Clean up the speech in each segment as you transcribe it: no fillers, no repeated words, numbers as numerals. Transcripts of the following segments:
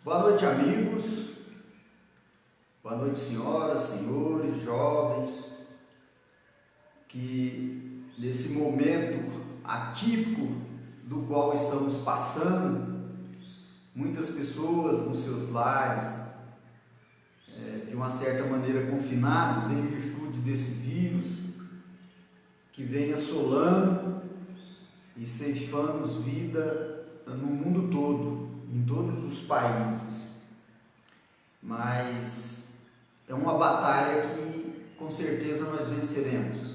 Boa noite, amigos. Boa noite, senhoras, senhores, jovens, que nesse momento atípico do qual estamos passando, muitas pessoas nos seus lares, de uma certa maneira confinados em virtude desse vírus que vem assolando e ceifando vida no mundo todo, em todos os países. Mas é uma batalha que com certeza nós venceremos.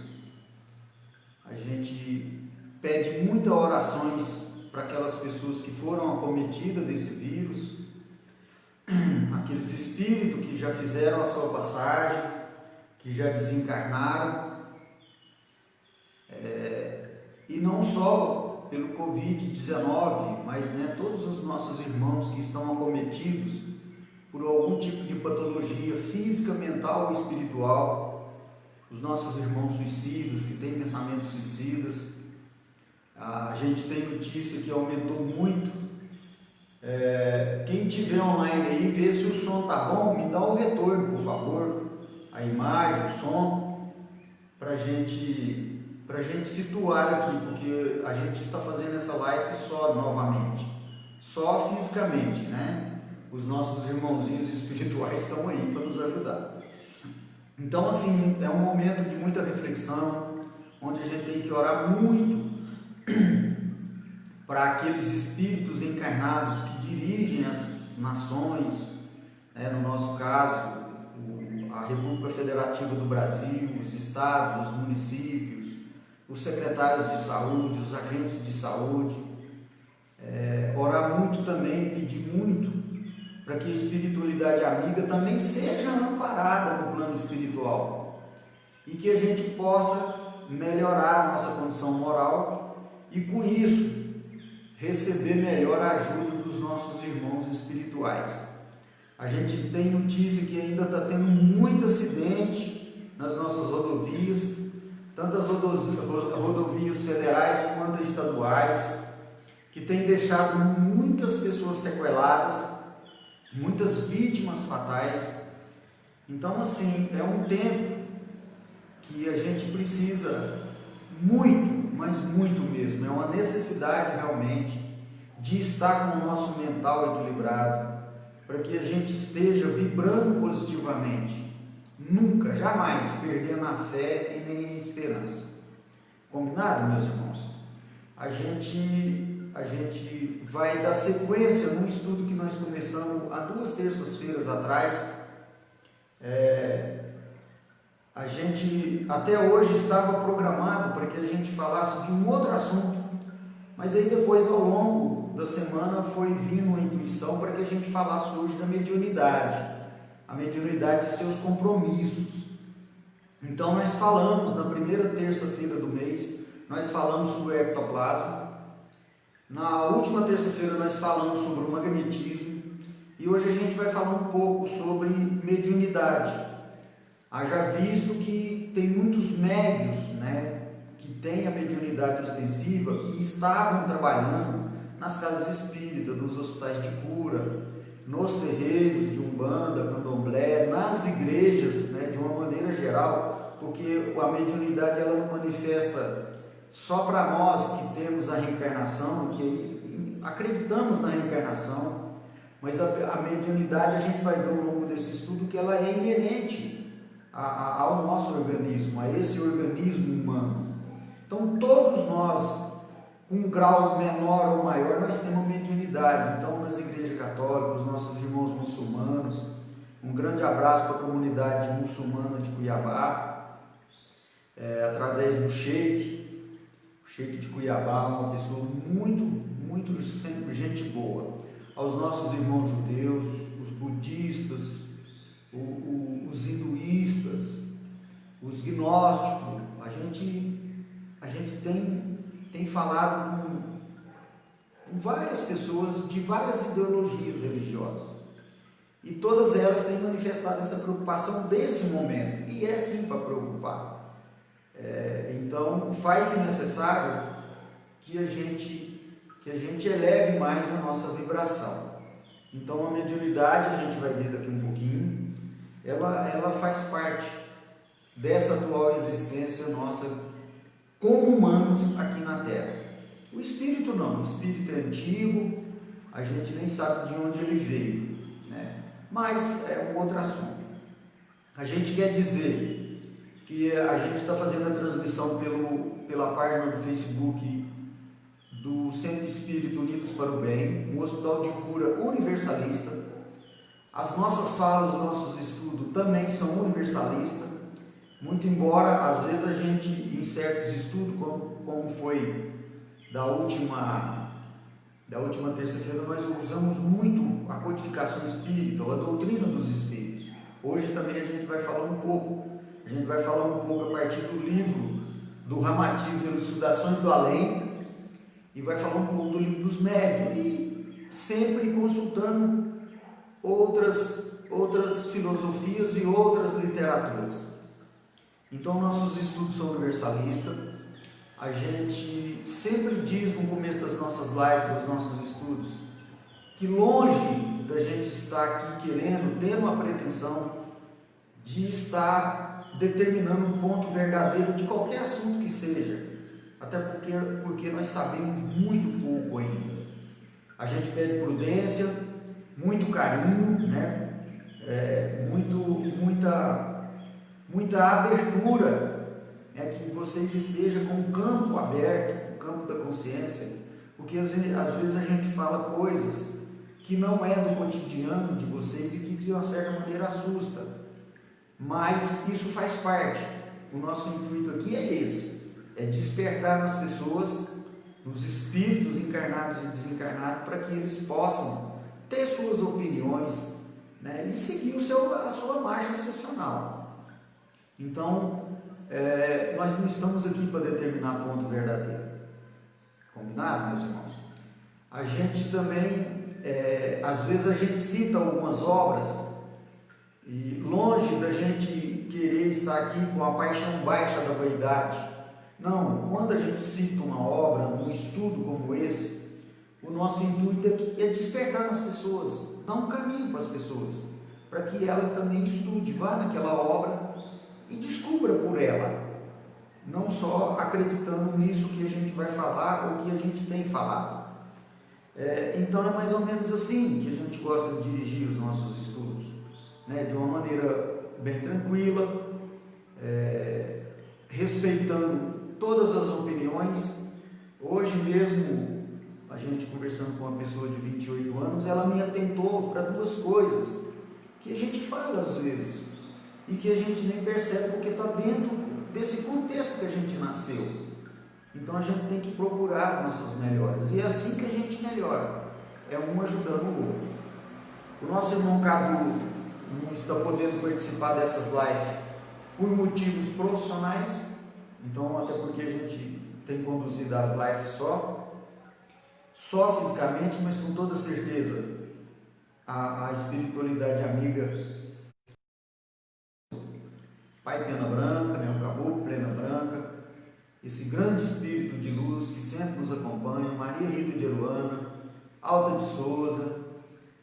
A gente pede muitas orações para aquelas pessoas que foram acometidas desse vírus, aqueles espíritos que já fizeram a sua passagem, que já desencarnaram, e não só pelo Covid-19, mas todos os nossos irmãos que estão acometidos por algum tipo de patologia física, mental ou espiritual, os nossos irmãos suicidas, que têm pensamentos suicidas. A gente tem notícia que aumentou muito. Quem tiver online aí, vê se o som tá bom, me dá o retorno, por favor, a imagem, o som, para gente situar aqui, porque a gente está fazendo essa live só novamente, só fisicamente, né? Os nossos irmãozinhos espirituais estão aí para nos ajudar. Então, assim, é um momento de muita reflexão, onde a gente tem que orar muito para aqueles espíritos encarnados que dirigem as nações, no nosso caso, a República Federativa do Brasil, os estados, os municípios, os secretários de saúde, os agentes de saúde. Orar muito também, pedir muito para que a espiritualidade amiga também seja amparada no plano espiritual e que a gente possa melhorar a nossa condição moral e, com isso, receber melhor a ajuda dos nossos irmãos espirituais. A gente tem notícia que ainda está tendo muito acidente nas nossas rodovias, tanto as rodovias federais quanto estaduais, que tem deixado muitas pessoas sequeladas, muitas vítimas fatais. Então, assim, é um tempo que a gente precisa muito, mas muito mesmo, é uma necessidade realmente de estar com o nosso mental equilibrado, para que a gente esteja vibrando positivamente, nunca, jamais perdendo a fé e nem a esperança. Combinado, meus irmãos? A gente vai dar sequência num estudo que nós começamos há 2 terças-feiras atrás. A gente até hoje estava programado para que a gente falasse de um outro assunto, mas aí depois, ao longo da semana, foi vindo uma intuição para que a gente falasse hoje da mediunidade, a mediunidade de seus compromissos. Então nós falamos, na primeira terça-feira do mês, nós falamos sobre o ectoplasma. Na última terça-feira nós falamos sobre o magnetismo e hoje a gente vai falar um pouco sobre mediunidade. Haja visto que tem muitos médios, que têm a mediunidade ostensiva, que estavam trabalhando nas casas espíritas, nos hospitais de cura, nos terreiros de umbanda, candomblé, nas igrejas, de uma maneira geral, porque a mediunidade ela não manifesta só para nós que temos a reencarnação, que acreditamos na reencarnação, mas a mediunidade a gente vai ver ao longo desse estudo que ela é inerente ao nosso organismo, a esse organismo humano. Então todos nós, com um grau menor ou maior, nós temos mediunidade. Então nas igrejas católicas, os nossos irmãos muçulmanos, um grande abraço para a comunidade muçulmana de Cuiabá, através do Sheik de Cuiabá, uma pessoa muito sempre gente boa. Aos nossos irmãos judeus, os budistas, os hinduístas, os gnósticos, a gente tem falado com várias pessoas de várias ideologias religiosas e todas elas têm manifestado essa preocupação desse momento, e é sim para preocupar. Então faz-se necessário que a gente eleve mais a nossa vibração. Então a mediunidade, a gente vai ver daqui um pouquinho, ela faz parte dessa atual existência nossa como humanos aqui na Terra. O espírito não, o espírito é antigo, a gente nem sabe de onde ele veio, né? Mas é um outro assunto. A gente quer dizer que a gente está fazendo a transmissão pela página do Facebook do Centro Espírita Unidos para o Bem, um hospital de cura universalista. As nossas falas, os nossos estudos também são universalistas, muito embora às vezes a gente, em certos estudos, como foi da última terça-feira, nós usamos muito a codificação espírita, ou a doutrina dos espíritos. Hoje também a gente vai falar um pouco a partir do livro do Ramatiz, Elucidações do Além, e vai falar um pouco do livro dos médiuns, e sempre consultando outras filosofias e outras literaturas. Então nossos estudos são universalistas. A gente sempre diz no começo das nossas lives, dos nossos estudos, que longe da gente estar aqui tendo a pretensão de estar determinando um ponto verdadeiro de qualquer assunto que seja, até porque nós sabemos muito pouco ainda. A gente pede prudência, muito carinho, né? Muita abertura, que vocês estejam com o campo aberto, o campo da consciência, porque às vezes a gente fala coisas que não é do cotidiano de vocês e que de uma certa maneira assusta, mas isso faz parte. O nosso intuito aqui é esse, é despertar nas pessoas, nos espíritos encarnados e desencarnados, para que eles possam ter suas opiniões, né, e seguir a sua marcha ascensional. Então, nós não estamos aqui para determinar ponto verdadeiro. Combinado, meus irmãos? A gente também, às vezes a gente cita algumas obras e longe da gente querer estar aqui com a paixão baixa da vaidade. Não, quando a gente cita uma obra, um estudo como esse, o nosso intuito é despertar nas pessoas, dar um caminho para as pessoas, para que elas também estudem, vá naquela obra e descubra por ela, não só acreditando nisso que a gente vai falar ou que a gente tem falado. Então é mais ou menos assim que a gente gosta de dirigir os nossos estudos, né? De uma maneira bem tranquila, respeitando todas as opiniões. Hoje mesmo, a gente conversando com uma pessoa de 28 anos, ela me atentou para duas coisas que a gente fala às vezes e que a gente nem percebe porque está dentro desse contexto que a gente nasceu. Então a gente tem que procurar as nossas melhoras, e é assim que a gente melhora, é um ajudando o outro. O nosso irmão Cadu não está podendo participar dessas lives por motivos profissionais, então até porque a gente tem conduzido as lives só fisicamente, mas com toda certeza a espiritualidade amiga Pai Pena Branca, né, o Caboclo Plena Branca, esse grande espírito de luz que sempre nos acompanha, Maria Rita de Aruana, Alta de Souza,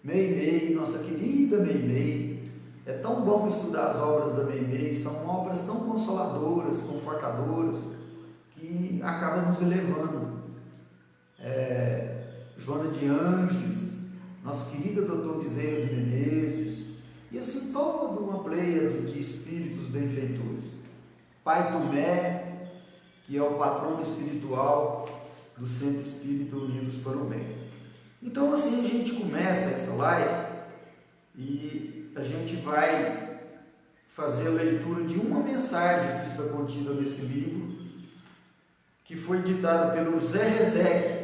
Meimei, nossa querida Meimei. É tão bom estudar as obras da Meimei, são obras tão consoladoras, confortadoras, que acabam nos elevando. Joana de Ângeles, nosso querido Dr. Bezerra de Menezes, e assim toda uma pleia de espíritos benfeitores. Pai Tomé, que é o patrono espiritual do Centro Espírita Unidos para o Bem. Então assim a gente começa essa live e a gente vai fazer a leitura de uma mensagem que está contida nesse livro, que foi ditada pelo José Rezec.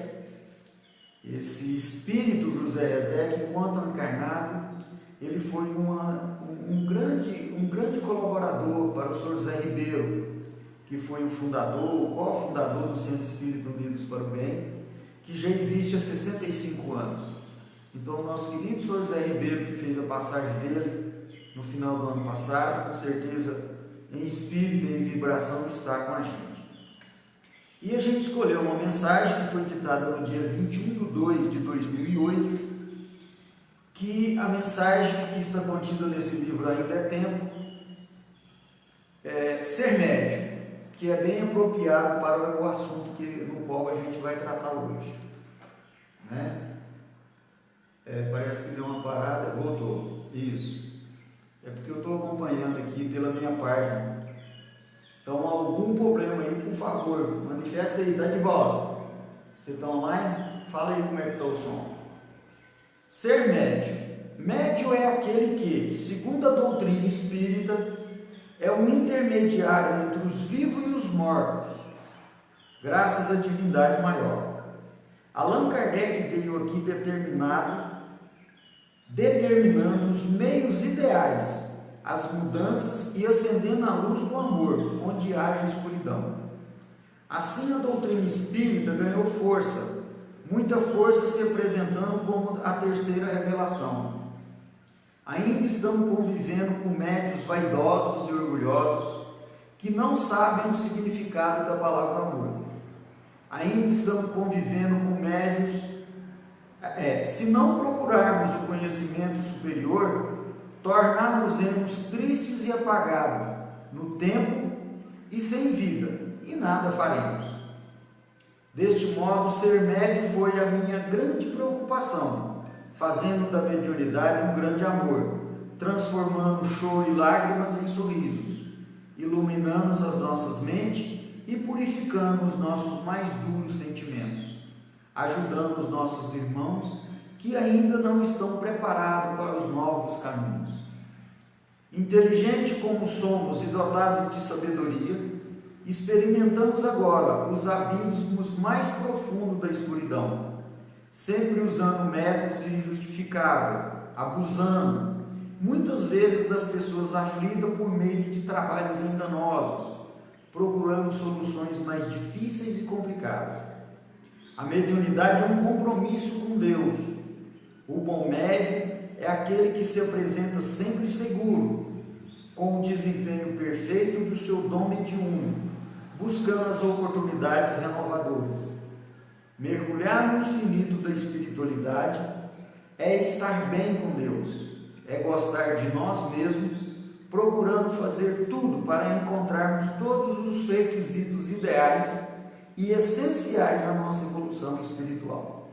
Esse espírito José Rezec, enquanto encarnado, ele foi um grande colaborador para o Sr. José Ribeiro, que foi o fundador, o cofundador do Centro Espírita Unidos para o Bem, que já existe há 65 anos. Então, o nosso querido Sr. José Ribeiro, que fez a passagem dele no final do ano passado, com certeza em espírito e em vibração está com a gente. E a gente escolheu uma mensagem que foi ditada no dia 21/2/2008, que a mensagem que está contida nesse livro Ainda é Tempo, ser médio, que é bem apropriado para o assunto no qual a gente vai tratar hoje, né? Parece que deu uma parada, voltou, isso, é porque eu estou acompanhando aqui pela minha página, então algum problema aí, por favor, manifesta aí, está de volta, você está online? Fala aí como é que está o som. Ser médio. Médio é aquele que, segundo a doutrina espírita, é um intermediário entre os vivos e os mortos, graças à divindade maior. Allan Kardec veio aqui determinando os meios ideais, as mudanças e acendendo a luz do amor, onde haja escuridão. Assim a doutrina espírita ganhou força, muita força, se apresentando como a terceira revelação. Ainda estamos convivendo com médios vaidosos e orgulhosos que não sabem o significado da palavra amor. Ainda estamos convivendo com médios, se não procurarmos o conhecimento superior, tornar-nos-emos tristes e apagados no tempo e sem vida, e nada faremos. Deste modo, ser médio foi a minha grande preocupação, fazendo da mediunidade um grande amor, transformando choro e lágrimas em sorrisos, iluminando as nossas mentes e purificando os nossos mais duros sentimentos, ajudando os nossos irmãos que ainda não estão preparados para os novos caminhos. Inteligente como somos e dotados de sabedoria, experimentamos agora os abismos mais profundos da escuridão, sempre usando métodos injustificáveis, abusando, muitas vezes, das pessoas aflitas por meio de trabalhos enganosos, procurando soluções mais difíceis e complicadas. A mediunidade é um compromisso com Deus. O bom médium é aquele que se apresenta sempre seguro, com o desempenho perfeito do seu dom mediúnico, buscando as oportunidades renovadoras. Mergulhar no infinito da espiritualidade é estar bem com Deus, é gostar de nós mesmos, procurando fazer tudo para encontrarmos todos os requisitos ideais e essenciais à nossa evolução espiritual.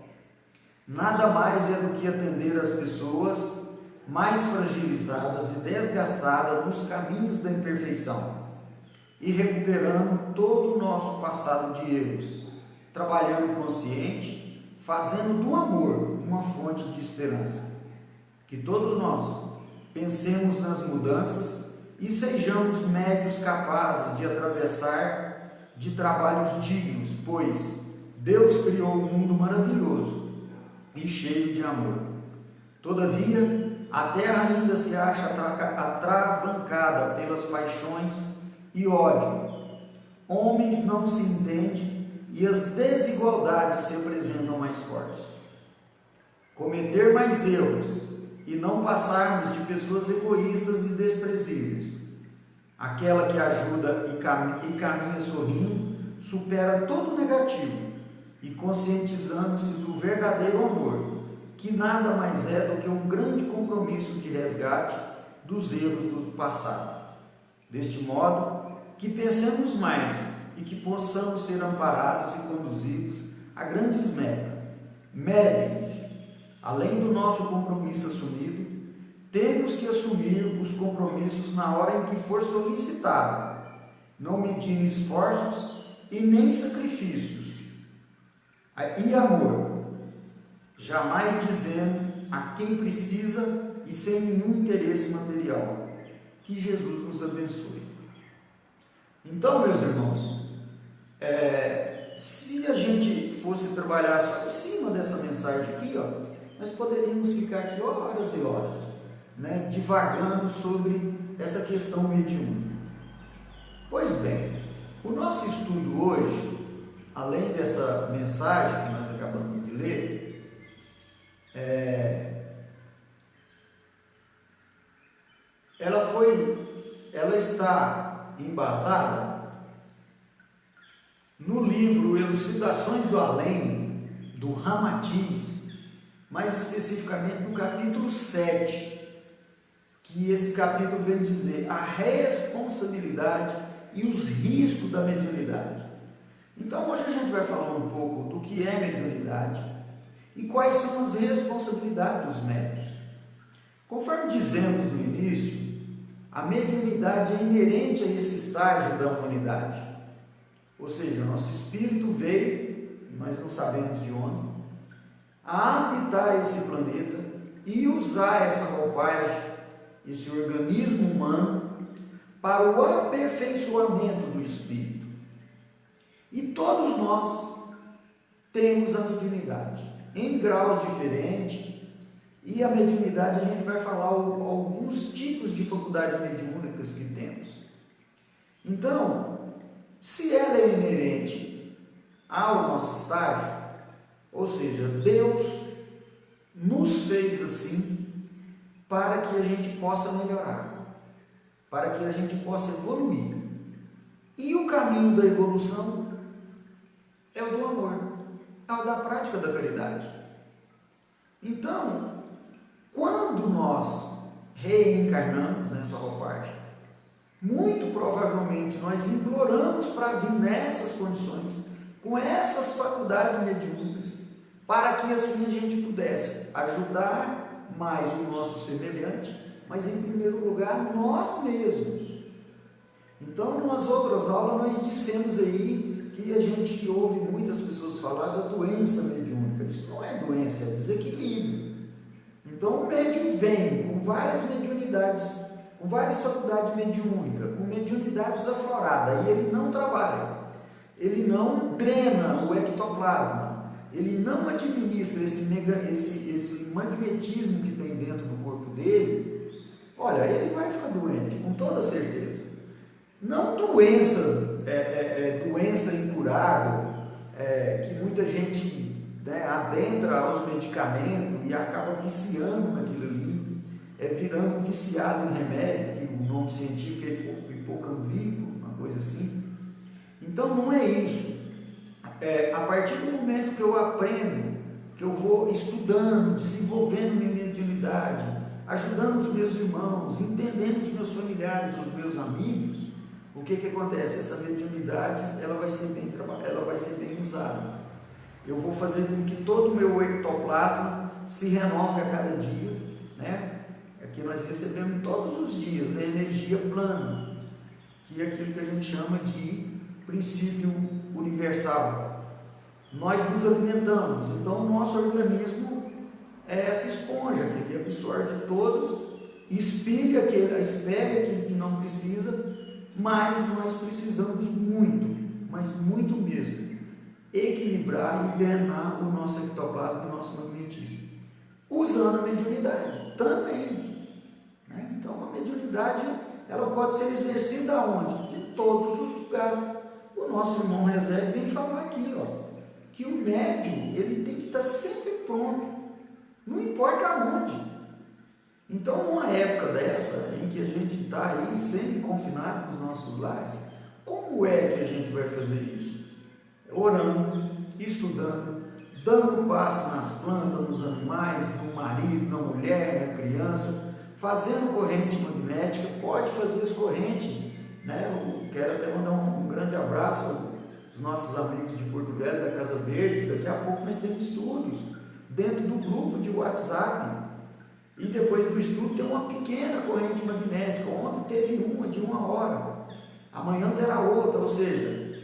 Nada mais é do que atender as pessoas mais fragilizadas e desgastadas nos caminhos da imperfeição e recuperando todo o nosso passado de erros, trabalhando consciente, fazendo do amor uma fonte de esperança. Que todos nós pensemos nas mudanças e sejamos médios capazes de atravessar de trabalhos dignos, pois Deus criou um mundo maravilhoso e cheio de amor. Todavia, a terra ainda se acha atravancada pelas paixões e ódio. Homens não se entendem e as desigualdades se apresentam mais fortes. Cometer mais erros e não passarmos de pessoas egoístas e desprezíveis. Aquela que ajuda e caminha sorrindo, supera todo negativo e conscientizando-se do verdadeiro amor, que nada mais é do que um grande compromisso de resgate dos erros do passado. Deste modo, que pensemos mais e que possamos ser amparados e conduzidos a grandes metas. Médios, além do nosso compromisso assumido, temos que assumir os compromissos na hora em que for solicitado, não medindo esforços e nem sacrifícios, e amor, jamais dizendo a quem precisa e sem nenhum interesse material. Que Jesus nos abençoe. Então, meus irmãos, se a gente fosse trabalhar só em cima dessa mensagem aqui, nós poderíamos ficar aqui horas e horas, né, divagando sobre essa questão mediúnica. Pois bem, o nosso estudo hoje, além dessa mensagem que nós acabamos de ler, ela está embasada no livro Elucidações do Além, do Ramatiz, mais especificamente no capítulo 7, que esse capítulo vem dizer a responsabilidade e os riscos da mediunidade. Então hoje a gente vai falar um pouco do que é mediunidade e quais são as responsabilidades dos médiuns. Conforme dizemos no início, a mediunidade é inerente a esse estágio da humanidade. Ou seja, nosso espírito veio, nós não sabemos de onde, a habitar esse planeta e usar essa roupagem, esse organismo humano, para o aperfeiçoamento do espírito. E todos nós temos a mediunidade, em graus diferentes, e a mediunidade a gente vai falar alguns tipos de faculdades mediúnicas que temos. Então, se ela é inerente ao nosso estágio, ou seja, Deus nos fez assim para que a gente possa melhorar, para que a gente possa evoluir. E o caminho da evolução é o do amor, é o da prática da caridade. Então, quando nós reencarnamos nessa roupagem, muito provavelmente nós imploramos para vir nessas condições, com essas faculdades mediúnicas, para que assim a gente pudesse ajudar mais o nosso semelhante, mas em primeiro lugar nós mesmos. Então, nas outras aulas nós dissemos aí que a gente ouve muitas pessoas falar da doença mediúnica. Isso não é doença, é desequilíbrio. Então o médium vem com várias mediunidades, com várias faculdades mediúnicas, com mediunidades afloradas, e ele não trabalha, ele não drena o ectoplasma, ele não administra esse magnetismo que tem dentro do corpo dele. Olha, ele vai ficar doente, com toda certeza. Não doença, doença incurável, que muita gente adentra aos medicamentos e acaba viciando naquilo ali, virando viciado em remédio, que o nome científico é hipocondríaco, uma coisa assim. Então não é isso. A partir do momento que eu aprendo, que eu vou estudando, desenvolvendo minha mediunidade, ajudando os meus irmãos, entendendo os meus familiares, os meus amigos, o que acontece? Essa mediunidade ela vai ser bem usada. Eu vou fazer com que todo o meu ectoplasma se renove a cada dia, né? Aqui nós recebemos todos os dias a energia plana, que é aquilo que a gente chama de princípio universal. Nós nos alimentamos, então o nosso organismo é essa esponja que absorve todos, espelha aquilo que não precisa, mas nós precisamos muito, mas muito mesmo, equilibrar e drenar o nosso ectoplasma, o nosso magnetismo, usando a mediunidade também, né? Então a mediunidade ela pode ser exercida aonde? Em todos os lugares. O nosso irmão Reserve vem falar aqui, que o médium ele tem que estar sempre pronto, não importa aonde. Então, numa época dessa, em que a gente está aí sempre confinado nos nossos lares, como é que a gente vai fazer isso? Orando, estudando, dando passo nas plantas, nos animais, no marido, na mulher, na criança, fazendo corrente magnética. Pode fazer as correntes, né? Eu quero até mandar um grande abraço aos nossos amigos de Porto Velho, da Casa Verde. Daqui a pouco nós temos estudos dentro do grupo de WhatsApp. E depois do estudo tem uma pequena corrente magnética. Ontem teve uma de 1 hora, amanhã terá outra. Ou seja,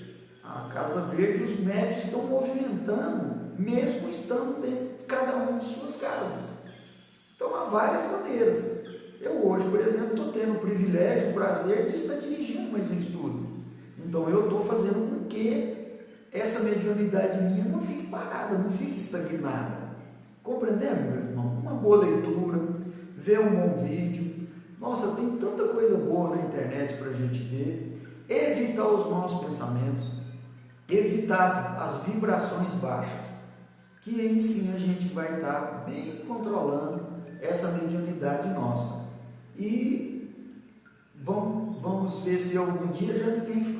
a Casa Verde, os médios estão movimentando, mesmo estando dentro de cada uma de suas casas. Então há várias maneiras. Eu hoje, por exemplo, estou tendo o privilégio, o prazer de estar dirigindo mais um estudo. Então eu estou fazendo com que essa mediunidade minha não fique parada, não fique estagnada. Compreendemos, meu irmão? Uma boa leitura, ver um bom vídeo. Nossa, tem tanta coisa boa na internet para a gente ver. Evitar os maus pensamentos, evitar as vibrações baixas, que aí sim a gente vai estar bem controlando essa mediunidade nossa. E vamos ver se algum dia,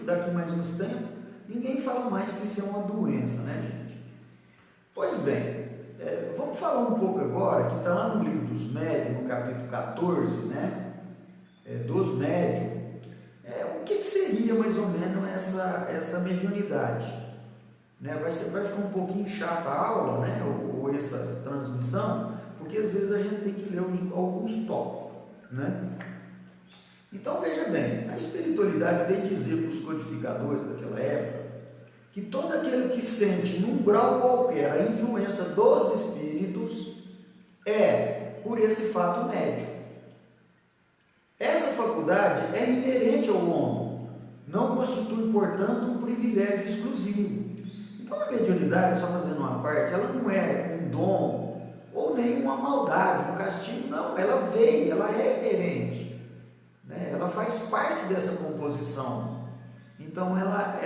daqui mais uns tempos, ninguém fala mais que isso é uma doença, né, gente? Pois bem, Vamos falar um pouco agora, que está lá no livro dos Médiuns, no capítulo 14, né? Dos Médiuns. O que seria mais ou menos essa mediunidade? Né? Vai ficar um pouquinho chata a aula, né? ou essa transmissão, porque às vezes a gente tem que ler alguns tópicos, né? Então veja bem, a espiritualidade veio dizer para os codificadores daquela época que todo aquele que sente num grau qualquer a influência dos espíritos é por esse fato médium. Essa faculdade é inerente ao homem, não constitui, portanto, um privilégio exclusivo. Então a mediunidade, só fazendo uma parte, ela não é um dom ou nem uma maldade, um castigo, não, ela veio, ela é inerente, né? Ela faz parte dessa composição. Então ela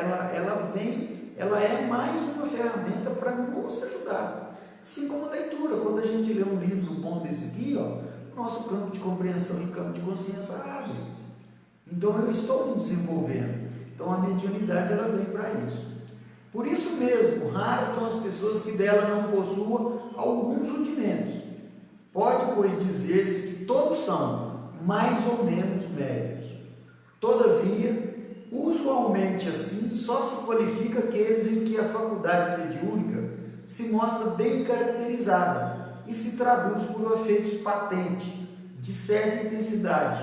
vem, ela é mais uma ferramenta para nos ajudar. Assim como a leitura, quando a gente lê um livro bom desse aqui, nosso campo de compreensão e campo de consciência abre. Então eu estou me desenvolvendo. Então a mediunidade ela vem para isso. Por isso mesmo, raras são as pessoas que dela não possuam alguns rudimentos. Pode, pois, dizer-se que todos são mais ou menos médios. Todavia, usualmente assim, só se qualifica aqueles em que a faculdade mediúnica se mostra bem caracterizada e se traduz por efeitos patentes, de certa intensidade,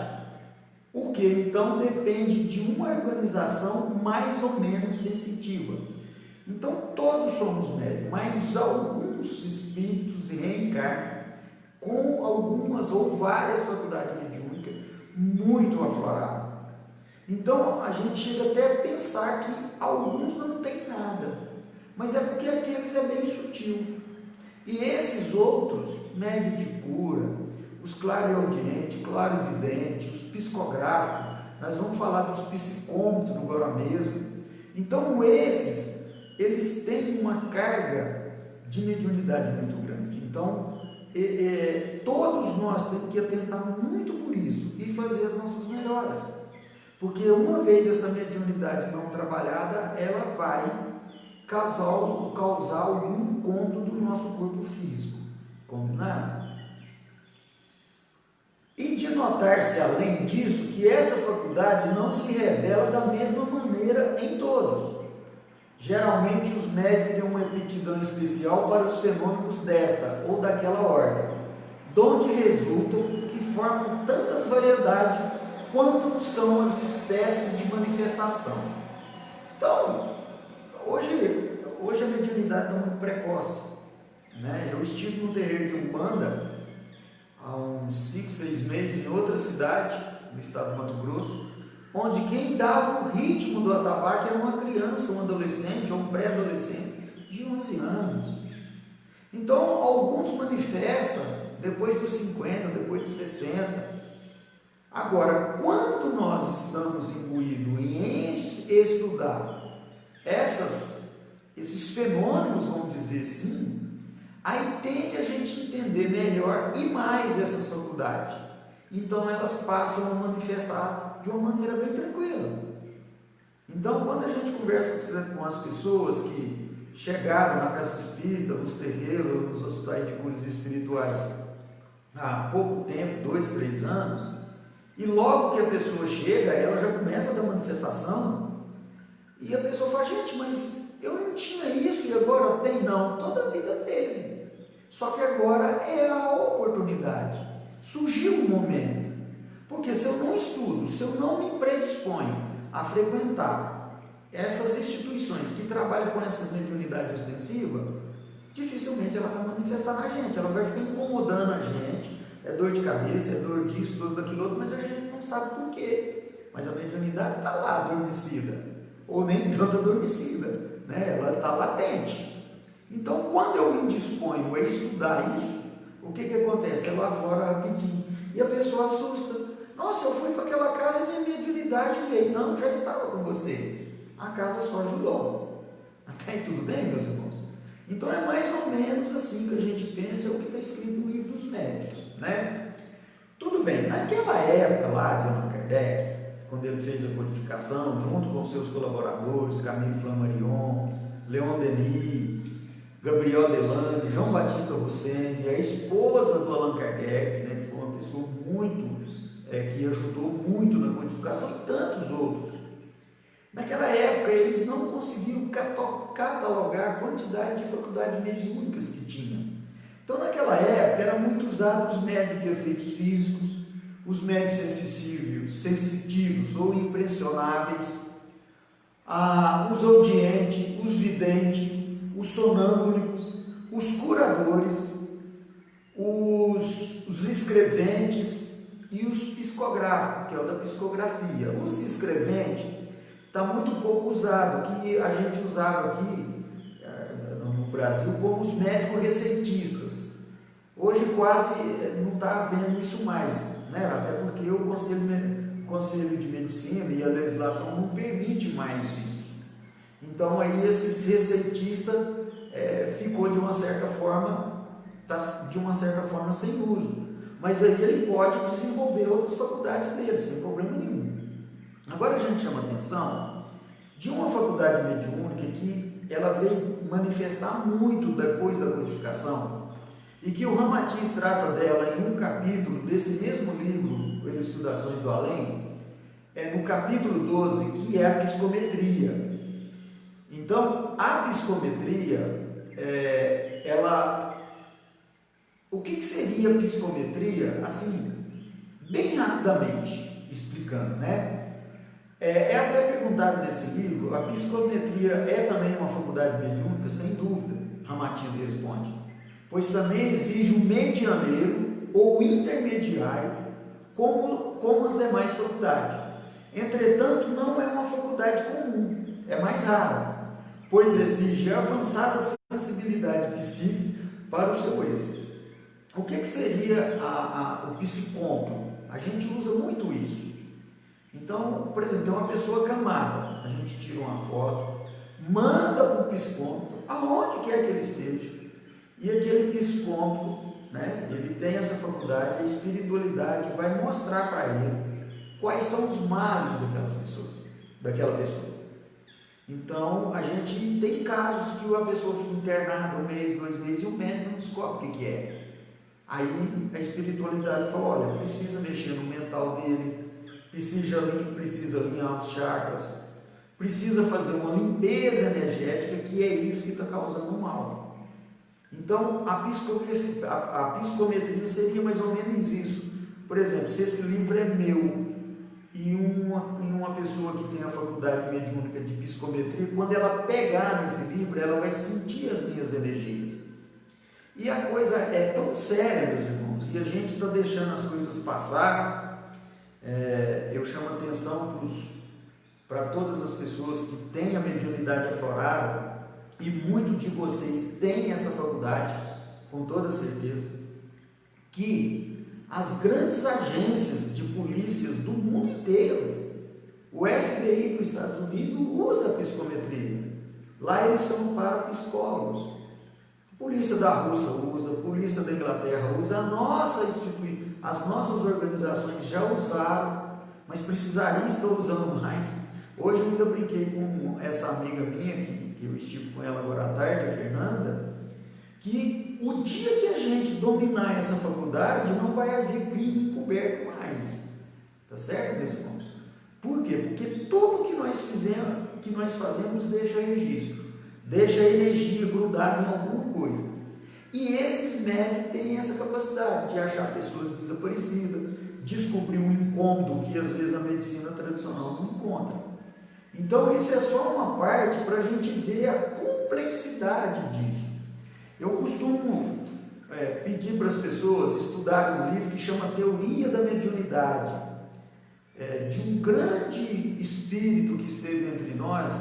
o que então depende de uma organização mais ou menos sensitiva. Então todos somos médios, mas alguns espíritos reencarnam com algumas ou várias faculdades mediúnicas muito afloradas. Então a gente chega até a pensar que alguns não têm nada, mas é porque aqueles é bem sutil. E esses outros, médios de cura, os clareaudientes, clarividentes, os psicográficos, nós vamos falar dos psicômetros agora mesmo. Então eles têm uma carga de mediunidade muito grande. Então todos nós temos que atentar muito por isso e fazer as nossas melhoras. Porque uma vez essa mediunidade não trabalhada, ela vai causar algum incômodo do nosso corpo físico. Combinado? E de notar-se, além disso, que essa faculdade não se revela da mesma maneira em todos. Geralmente os médiuns têm uma aptidão especial para os fenômenos desta ou daquela ordem, donde resulta que formam tantas variedades quanto são as espécies de manifestação. Então, hoje a mediunidade está muito precoce, né? Eu estive no terreiro de Umbanda há uns 5, 6 meses em outra cidade, no estado do Mato Grosso, onde quem dava o ritmo do atabaque era uma criança, um adolescente ou um pré-adolescente de 11 anos. Então, alguns manifestam depois dos 50, depois dos 60. Agora, quando nós estamos imbuídos em estudar esses fenômenos, vamos dizer assim, aí tende a gente entender melhor e mais essas faculdades. Então elas passam a manifestar de uma maneira bem tranquila. Então, quando a gente conversa com as pessoas que chegaram na casa espírita, nos terreiros, nos hospitais de curas espirituais há pouco tempo, 2, 3 anos, e logo que a pessoa chega, ela já começa a dar manifestação, e a pessoa fala, gente, mas eu não tinha isso e agora tem? Não, toda a vida teve. Só que agora é a oportunidade. Surgiu um momento. Porque se eu não estudo, se eu não me predisponho a frequentar essas instituições que trabalham com essas mediunidades ostensivas, dificilmente ela vai manifestar na gente, ela vai ficar incomodando a gente. É dor de cabeça, é dor disso, dor daquilo outro, mas a gente não sabe por quê. Mas a mediunidade está lá adormecida, ou nem tanto adormecida, né? Ela está latente. Então, quando eu me disponho a estudar isso, o que acontece? Ela aflora rapidinho. E a pessoa assusta. Nossa, eu fui para aquela casa e minha mediunidade veio. Não, já estava com você. A casa só ajudou. Até aí tudo bem, meus irmãos? Então é mais ou menos assim que a gente pensa, é o que está escrito no livro dos médiuns, né? Tudo bem, naquela época lá de Allan Kardec, quando ele fez a codificação, junto com seus colaboradores, Camille Flammarion, Leon Denis, Gabriel Delane, João Batista Hussein, a esposa do Allan Kardec, né, que foi uma pessoa que ajudou muito na codificação, e tantos outros. Naquela época, eles não conseguiam catalogar a quantidade de faculdades mediúnicas que tinham. Então, naquela época, era muito usado os médios de efeitos físicos, os médios sensitivos ou impressionáveis, os audientes, os videntes, os sonâmbulicos, os curadores, os escreventes e os psicográficos, que é o da psicografia. Os escreventes está muito pouco usado, que a gente usava aqui no Brasil como os médicos receitistas. Hoje quase não está havendo isso mais, né? Até porque o Conselho de Medicina e a legislação não permite mais isso. Então aí esses receitistas ficou de uma certa forma, sem uso. Mas aí ele pode desenvolver outras faculdades dele, sem problema nenhum. Agora a gente chama atenção de uma faculdade mediúnica que ela veio manifestar muito depois da codificação e que o Ramatiz trata dela em um capítulo desse mesmo livro, Elucidações do Além, no capítulo 12, que é a psicometria. Então, a psicometria, o que seria a psicometria? Assim, bem rapidamente explicando, né? É até perguntado nesse livro, a psicometria é também uma faculdade mediúnica? Sem dúvida, Ramatiz responde, pois também exige um medianeiro ou intermediário, como as demais faculdades. Entretanto, não é uma faculdade comum, é mais rara, pois exige avançada sensibilidade psíquica para o seu êxito. O que seria o psiconto? A gente usa muito isso. Então, por exemplo, tem uma pessoa camada, a gente tira uma foto, manda para o psiconto, aonde quer que ele esteja, e aquele psiconto, né, ele tem essa faculdade, a espiritualidade vai mostrar para ele quais são os males daquela pessoa. Então, a gente tem casos que a pessoa fica internada 1 mês, 2 meses, e o médico não descobre o que é. Aí a espiritualidade fala, olha, precisa mexer no mental dele, precisa alinhar os chakras, precisa fazer uma limpeza energética, que é isso que está causando o mal. Então, a psicometria seria mais ou menos isso. Por exemplo, se esse livro é meu e uma pessoa que tem a faculdade mediúnica de psicometria, quando ela pegar nesse livro, ela vai sentir as minhas energias. E a coisa é tão séria, meus irmãos, e a gente está deixando as coisas passar. Eu chamo a atenção para todas as pessoas que têm a mediunidade aflorada, e muitos de vocês têm essa faculdade, com toda certeza, que as grandes agências de polícias do mundo inteiro, o FBI dos Estados Unidos usa a psicometria. Lá eles são para psicólogos. A polícia da Rússia usa, a polícia da Inglaterra usa, as nossas organizações já usaram, mas precisariam estar usando mais. Hoje eu ainda brinquei com essa amiga minha, que eu estive com ela agora à tarde, a Fernanda, que o dia que a gente dominar essa faculdade, não vai haver crime encoberto mais. Tá certo, meus irmãos? Por quê? Porque tudo que nós fazemos deixa registro, deixa energia grudada em alguma coisa. E esses médios têm essa capacidade de achar pessoas desaparecidas, descobrir um incômodo que às vezes a medicina tradicional não encontra. Então isso é só uma parte para a gente ver a complexidade disso. Eu costumo pedir para as pessoas estudarem um livro que chama Teoria da Mediunidade, de um grande espírito que esteve entre nós.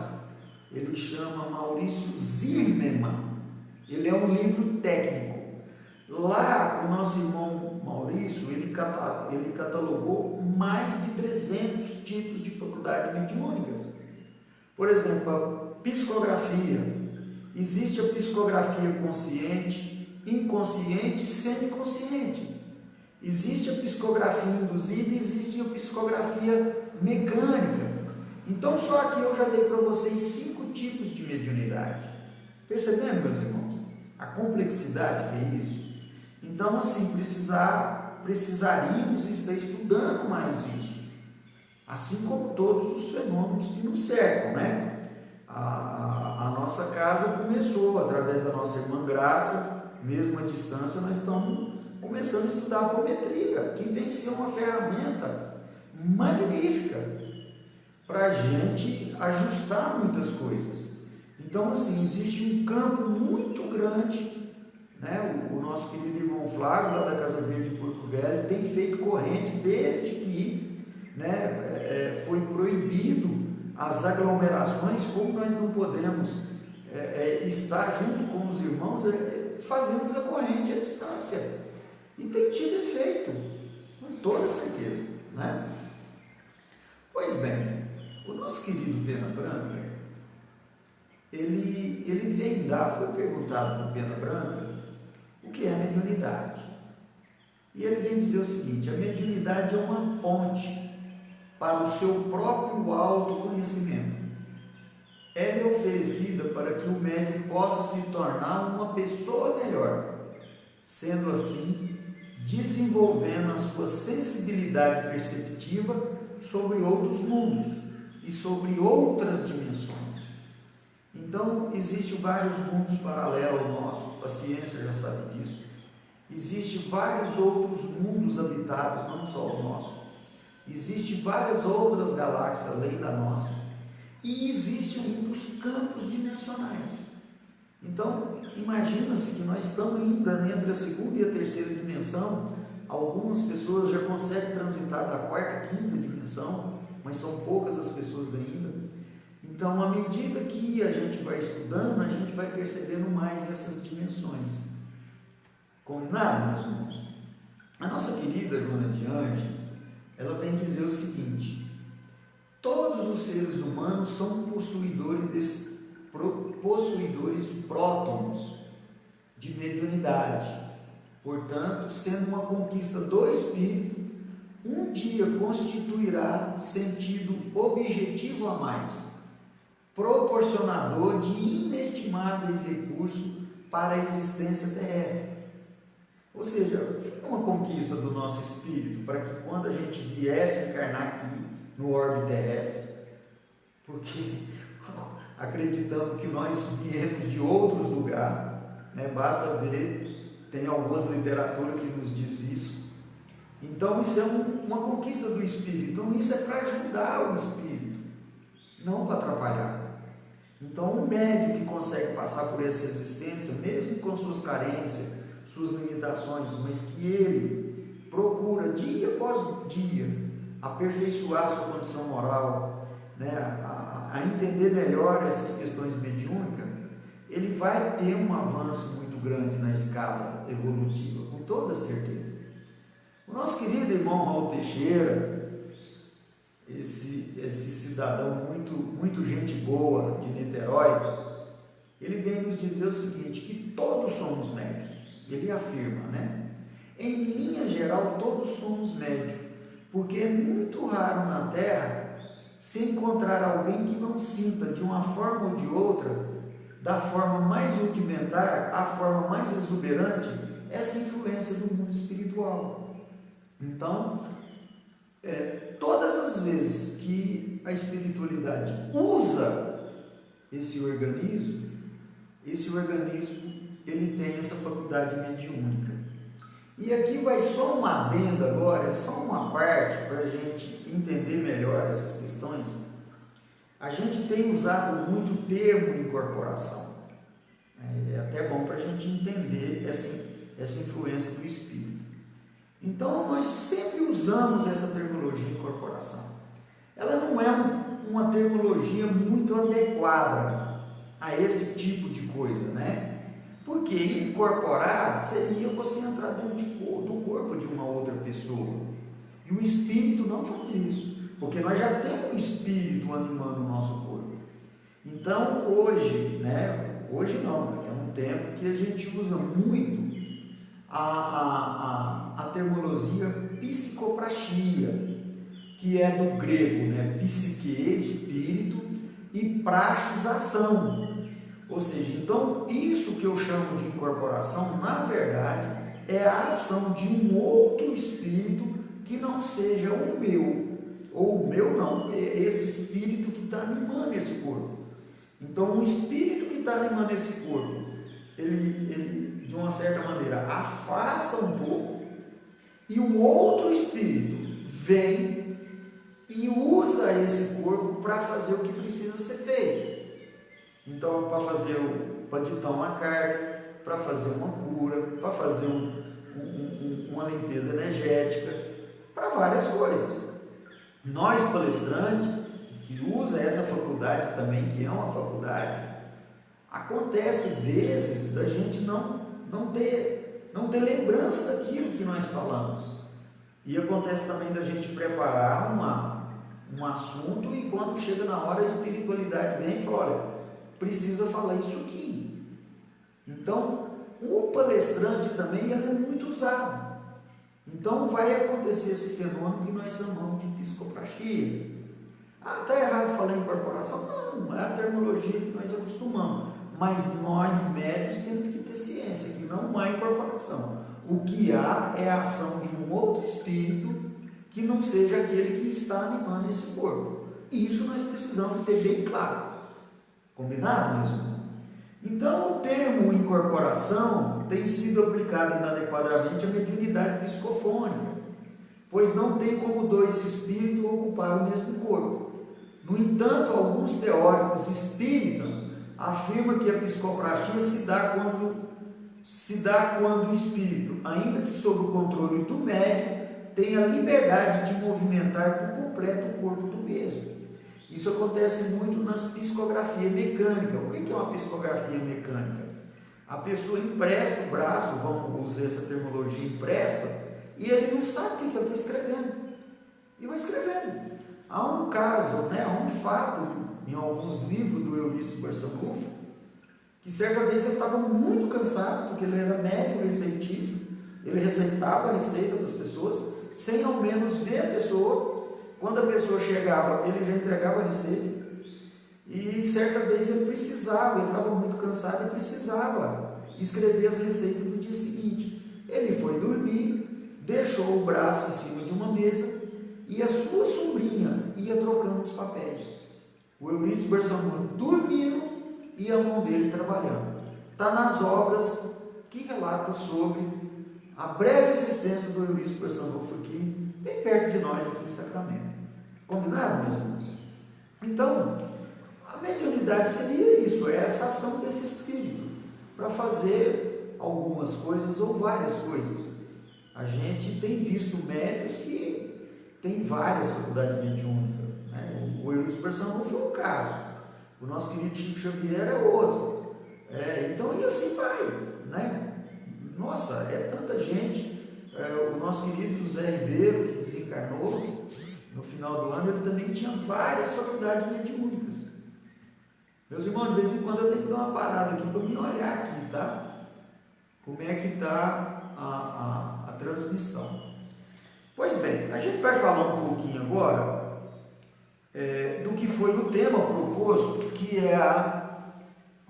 Ele chama Maurício Zimmermann. Ele é um livro técnico. Lá, o nosso irmão Maurício, ele catalogou mais de 300 tipos de faculdades mediúnicas. Por exemplo, a psicografia. Existe a psicografia consciente, inconsciente e semiconsciente. Existe a psicografia induzida e existe a psicografia mecânica. Então, só aqui eu já dei para vocês 5 tipos de mediunidade. Percebendo, meus irmãos? a complexidade que é isso. Então, assim, precisaríamos estar estudando mais isso, assim como todos os fenômenos que nos cercam, né? A nossa casa começou através da nossa irmã Graça, mesmo à distância, nós estamos começando a estudar a apometria, que vem ser uma ferramenta magnífica para a gente ajustar muitas coisas. Então, assim, existe um campo muito grande, né? O nosso querido irmão Flávio, lá da Casa Verde de Porto Velho, tem feito corrente desde que, né, foi proibido as aglomerações. Como nós não podemos estar junto com os irmãos, fazemos a corrente à distância. E tem tido efeito, com toda certeza, né? Pois bem, o nosso querido Pena Branca, ele vem dar, foi perguntado para o Pena Branca o que é mediunidade. E ele vem dizer o seguinte: a mediunidade é uma ponte para o seu próprio autoconhecimento. Ela é oferecida para que o médium possa se tornar uma pessoa melhor, sendo assim, desenvolvendo a sua sensibilidade perceptiva sobre outros mundos e sobre outras dimensões. Então, existem vários mundos paralelos ao nosso, a ciência já sabe disso. Existem vários outros mundos habitados, não só o nosso. Existem várias outras galáxias além da nossa. E existem muitos campos dimensionais. Então, imagina-se que nós estamos ainda entre a segunda e a terceira dimensão. Algumas pessoas já conseguem transitar da quarta e quinta dimensão, mas são poucas as pessoas ainda. Então, à medida que a gente vai estudando, a gente vai percebendo mais essas dimensões. Combinado, meus irmãos? A nossa querida Joana de Ângeles, ela vem dizer o seguinte: todos os seres humanos são possuidores de prótons, de mediunidade. Portanto, sendo uma conquista do espírito, um dia constituirá sentido objetivo a mais, proporcionador de inestimáveis recursos para a existência terrestre. Ou seja, foi uma conquista do nosso espírito para que quando a gente viesse encarnar aqui no orbe terrestre, porque acreditamos que nós viemos de outros lugares, né? Basta ver, tem algumas literaturas que nos diz isso. Então isso é uma conquista do espírito. Então isso é para ajudar o espírito, não para atrapalhar. Então um médium que consegue passar por essa existência, mesmo com suas carências, suas limitações, mas que ele procura dia após dia aperfeiçoar sua condição moral, né, a entender melhor essas questões mediúnicas, ele vai ter um avanço muito grande na escala evolutiva, com toda certeza. O nosso querido irmão Raul Teixeira, esse cidadão muito gente boa de Niterói, ele vem nos dizer o seguinte, que todos somos médios. Ele afirma, né? Em linha geral, todos somos médios, porque é muito raro na Terra se encontrar alguém que não sinta de uma forma ou de outra, da forma mais rudimentar à forma mais exuberante, essa influência do mundo espiritual. Então, todas as vezes que a espiritualidade usa esse organismo ele tem essa faculdade mediúnica. E aqui vai só uma adenda agora, só uma parte para a gente entender melhor essas questões. A gente tem usado muito o termo incorporação. É até bom para a gente entender essa influência do espírito. Então, nós sempre usamos essa terminologia incorporação. Ela não é uma terminologia muito adequada a esse tipo de coisa, né? Porque incorporar seria você entrar dentro do corpo de uma outra pessoa. E o espírito não faz isso, porque nós já temos um espírito animando o nosso corpo. Então, hoje, né? Hoje não, é um tempo que a gente usa muito a terminologia psicopraxia, que é do grego, né? Psique, espírito, e praxis, ação. Ou seja, então isso que eu chamo de incorporação, na verdade, é a ação de um outro espírito que não seja o meu, ou o meu não, é esse espírito que está animando esse corpo. Então o espírito que está animando esse corpo, ele de uma certa maneira afasta um pouco, e o outro espírito vem e usa esse corpo para fazer o que precisa ser feito. Então, para fazer para ditar uma carga, para fazer uma cura, para fazer uma limpeza energética, para várias coisas. Nós, palestrantes, que usa essa faculdade também, que é uma faculdade, acontece vezes da gente não ter lembrança daquilo que nós falamos. E acontece também da gente preparar um assunto e quando chega na hora a espiritualidade vem e fala, olha, precisa falar isso aqui. Então, o palestrante também ele é muito usado. Então, vai acontecer esse fenômeno que nós chamamos de psicopraxia. Ah, está errado falar em incorporação? Não, é a terminologia que nós acostumamos. Mas nós, médios, temos que ter ciência que não há incorporação. O que há é a ação de um outro espírito que não seja aquele que está animando esse corpo. Isso nós precisamos ter bem claro. Combinado, meus irmãos? Então, o termo incorporação tem sido aplicado inadequadamente à mediunidade psicofônica, pois não tem como dois espíritos ocupar o mesmo corpo. No entanto, alguns teóricos espíritas afirmam que a psicopraxia se dá quando o espírito, ainda que sob o controle do médium, tem a liberdade de movimentar por completo o corpo do mesmo. Isso acontece muito nas psicografias mecânicas. O que é uma psicografia mecânica? A pessoa empresta o braço, vamos usar essa terminologia, empresta, e ele não sabe o que ele está escrevendo. E vai escrevendo. Há um caso, há um fato em alguns livros do Eurípides Barçanufo, que certa vez ele estava muito cansado, porque ele era médico receitista, ele receitava a receita das pessoas, sem ao menos ver a pessoa. Quando a pessoa chegava, ele já entregava a receita. E certa vez ele estava muito cansado e precisava escrever as receitas do dia seguinte. Ele foi dormir, deixou o braço em cima de uma mesa e a sua sobrinha ia trocando os papéis. O Eurípides Barçanufo dormindo e a mão dele trabalhando. Está nas obras que relata sobre a breve existência do Eurípides Barçanufo aqui, bem perto de nós, aqui em Sacramento. Combinado, meus irmãos? Então, a mediunidade seria isso, é essa ação desse espírito para fazer algumas coisas ou várias coisas. A gente tem visto médios que tem várias faculdades mediúnicas. O Eurípides Barçanufo foi um caso, o nosso querido Chico Xavier é outro. Então, e assim vai, Nossa, é tanta gente. O nosso querido José Ribeiro, que desencarnou no final do ano, ele também tinha várias faculdades mediúnicas. Meus irmãos, de vez em quando eu tenho que dar uma parada aqui para me olhar aqui, tá? Como é que está a transmissão. Pois bem, a gente vai falar um pouquinho agora do que foi o tema proposto, que é a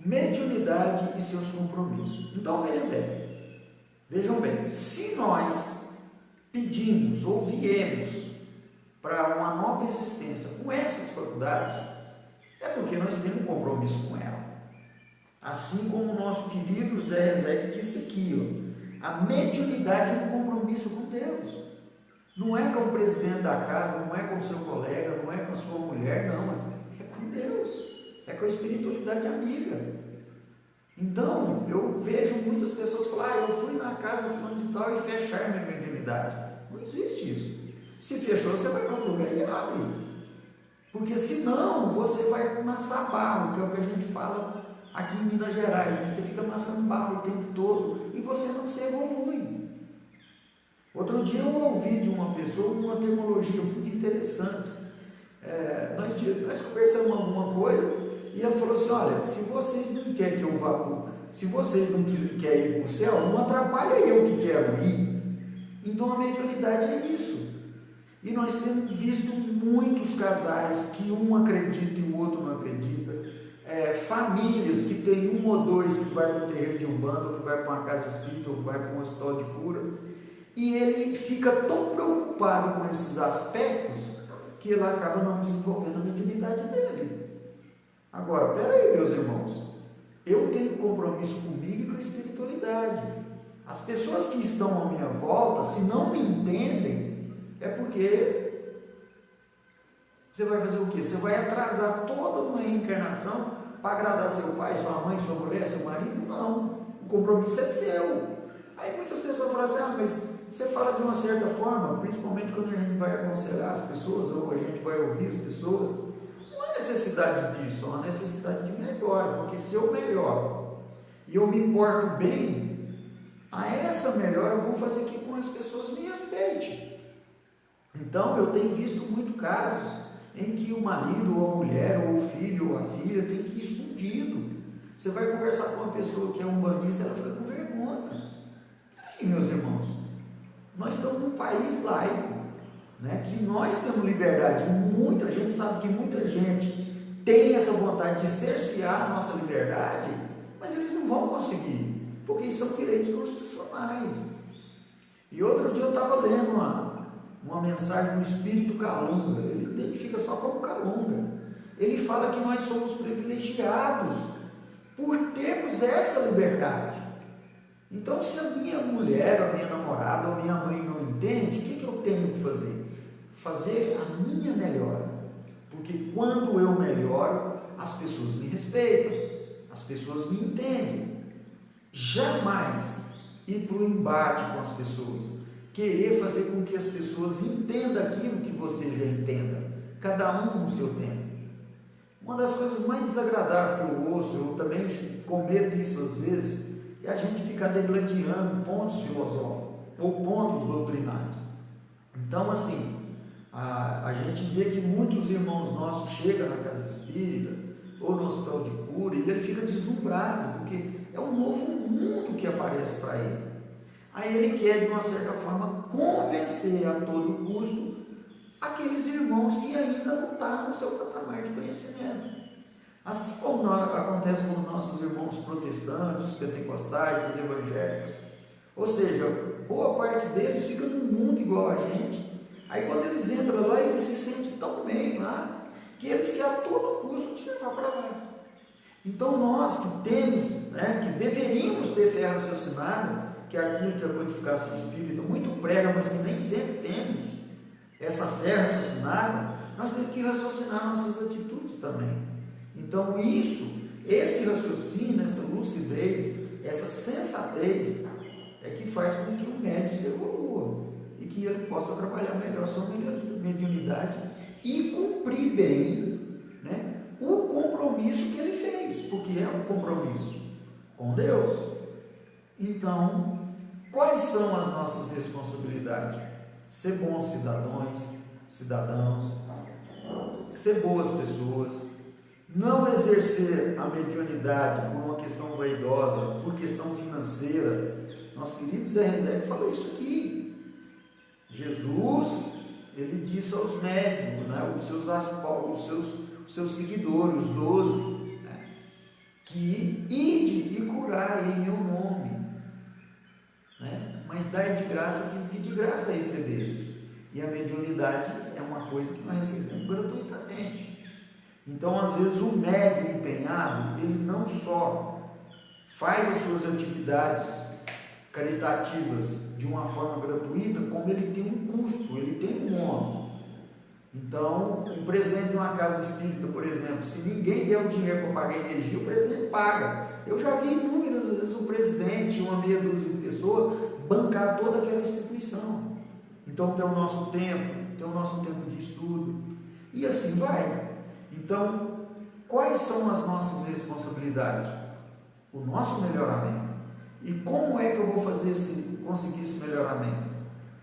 mediunidade e seus compromissos. Então, vejam bem, se nós pedimos ou viemos para uma nova existência com essas faculdades, é porque nós temos um compromisso com ela. Assim como o nosso querido Zé Ezequiel disse aqui, a mediunidade é um compromisso com Deus. Não é com o presidente da casa, não é com o seu colega, não é com a sua mulher, não. É com Deus. É com a espiritualidade amiga. Então, eu vejo muitas pessoas falar, eu fui na casa fulano de tal e fechar minha mediunidade. Não existe isso. Se fechou, você vai para outro lugar e abre. Porque senão, você vai amassar barro, que é o que a gente fala aqui em Minas Gerais. Você fica amassando barro o tempo todo e você não se evolui. Outro dia eu ouvi de uma pessoa uma terminologia muito interessante. Nós conversamos alguma coisa e ela falou assim, olha, se vocês não querem que eu vá, se vocês não querem ir para o céu, não atrapalha eu que quero ir. Então a mediunidade é isso. E nós temos visto muitos casais que um acredita e o outro não acredita. famílias que tem um ou dois que vai para o terreiro de Umbanda, ou que vai para uma casa espírita, ou que vai para um hospital de cura, e ele fica tão preocupado com esses aspectos que ele acaba não desenvolvendo a mediunidade dele. Agora, peraí, meus irmãos, eu tenho compromisso comigo e com a espiritualidade. As pessoas que estão à minha volta, se não me entendem, é porque você vai fazer o quê? Você vai atrasar toda uma reencarnação para agradar seu pai, sua mãe, sua mulher, seu marido? Não, o compromisso é seu. Aí muitas pessoas falam assim, mas você fala de uma certa forma, principalmente quando a gente vai aconselhar as pessoas, ou a gente vai ouvir as pessoas, não há necessidade disso, há uma necessidade de melhora, porque se eu melhoro e eu me importo bem, a essa melhora eu vou fazer que com as pessoas me respeitem. Então eu tenho visto muitos casos em que o marido, ou a mulher, ou o filho, ou a filha tem que ir escondido. Você vai conversar com uma pessoa que é umbandista, ela fica com vergonha. E aí, meus irmãos, nós estamos num país laico, né, que nós temos liberdade. Muita gente sabe que muita gente tem essa vontade de cercear a nossa liberdade, mas eles não vão conseguir, porque isso são direitos constitucionais. E outro dia eu estava lendo uma mensagem do Espírito Calunga, ele identifica só como Calunga. Ele fala que nós somos privilegiados por termos essa liberdade. Então, se a minha mulher, a minha namorada, ou a minha mãe não entende, o que eu tenho que fazer? Fazer a minha melhora. Porque quando eu melhoro, as pessoas me respeitam, as pessoas me entendem. Jamais ir para o embate com as pessoas, querer fazer com que as pessoas entendam aquilo que você já entenda, cada um no seu tempo. Uma das coisas mais desagradáveis que eu ouço, eu também cometo isso às vezes, é a gente ficar degladiando pontos filosóficos ou pontos doutrinários. Então, assim, a gente vê que muitos irmãos nossos chegam na casa espírita ou no hospital de cura e ele fica deslumbrado, porque é um novo mundo que aparece para ele. Aí ele quer, de uma certa forma, convencer a todo custo aqueles irmãos que ainda não estão no seu patamar de conhecimento. Assim como acontece com os nossos irmãos protestantes, os pentecostais, os evangélicos. Ou seja, boa parte deles fica num mundo igual a gente. Aí quando eles entram lá, eles se sentem tão bem lá, que eles querem a todo custo te levar para lá. Então nós que temos, que deveríamos ter fé raciocinada, que é aquilo que a codificação espírita muito prega, mas que nem sempre temos essa fé raciocinada, nós temos que raciocinar nossas atitudes também. Então esse raciocínio, essa lucidez, essa sensatez é que faz com que o médium se evolua e que ele possa trabalhar melhor sua mediunidade e cumprir bem, o compromisso que ele fez, porque é um compromisso com Deus. Então, quais são as nossas responsabilidades? Ser bons cidadãos, ser boas pessoas, não exercer a mediunidade por uma questão vaidosa, por questão financeira. Nosso querido Zé Rezé falou isso aqui. Jesus, ele disse aos médiuns, os seus seguidores, os 12, que ide e curai em meu nome, mas dai de graça aquilo que de graça recebeste. E a mediunidade é uma coisa que nós recebemos gratuitamente. Então, às vezes, o médium empenhado, ele não só faz as suas atividades caritativas de uma forma gratuita, como ele tem um custo, ele tem um ônus. Então, o presidente de uma casa espírita, por exemplo, se ninguém der o dinheiro para pagar a energia, o presidente paga. Eu já vi inúmeras vezes o presidente, uma meia dúzia de pessoas, bancar toda aquela instituição. Então, tem o nosso tempo de estudo, e assim vai. Então, quais são as nossas responsabilidades? O nosso melhoramento. E como é que eu vou conseguir esse melhoramento?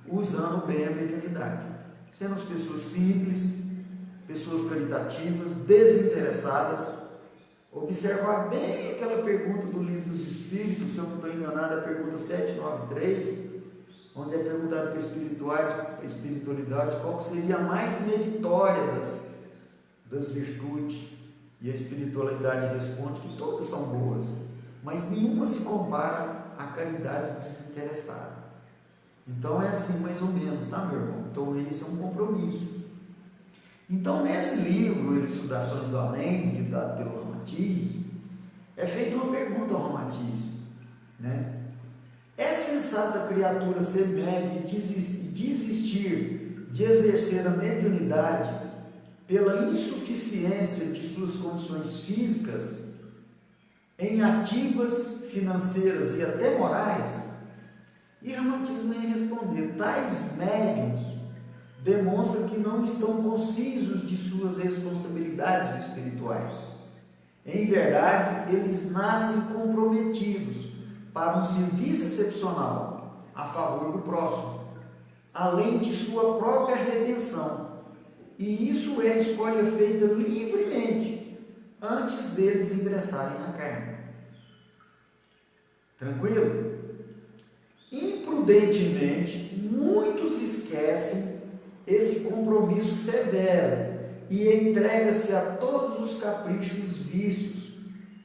Usando bem a mediunidade. Sendo as pessoas simples, pessoas caritativas, desinteressadas. Observar bem aquela pergunta do Livro dos Espíritos, se eu não estou enganado, a pergunta 793, onde é perguntado para a espiritualidade qual seria a mais meritória das virtudes. E a espiritualidade responde que todas são boas, mas nenhuma se compara à caridade desinteressada. Então é assim mais ou menos, tá, meu irmão? Então esse é um compromisso. Então nesse livro, Elucidações do Além, ditado pelo Ramatiz, é feita uma pergunta ao Ramatiz, né? É sensato a criatura ser média e desistir de exercer a mediunidade pela insuficiência de suas condições físicas em ativas, financeiras e até morais? E Ramatiz vem responder: tais médiuns demonstram que não estão concisos de suas responsabilidades espirituais. Em verdade, eles nascem comprometidos para um serviço excepcional a favor do próximo, além de sua própria redenção. E isso é escolha feita livremente antes deles ingressarem na carne. Tranquilo? Imprudentemente, muitos esquecem esse compromisso severo e entrega-se a todos os caprichos e vícios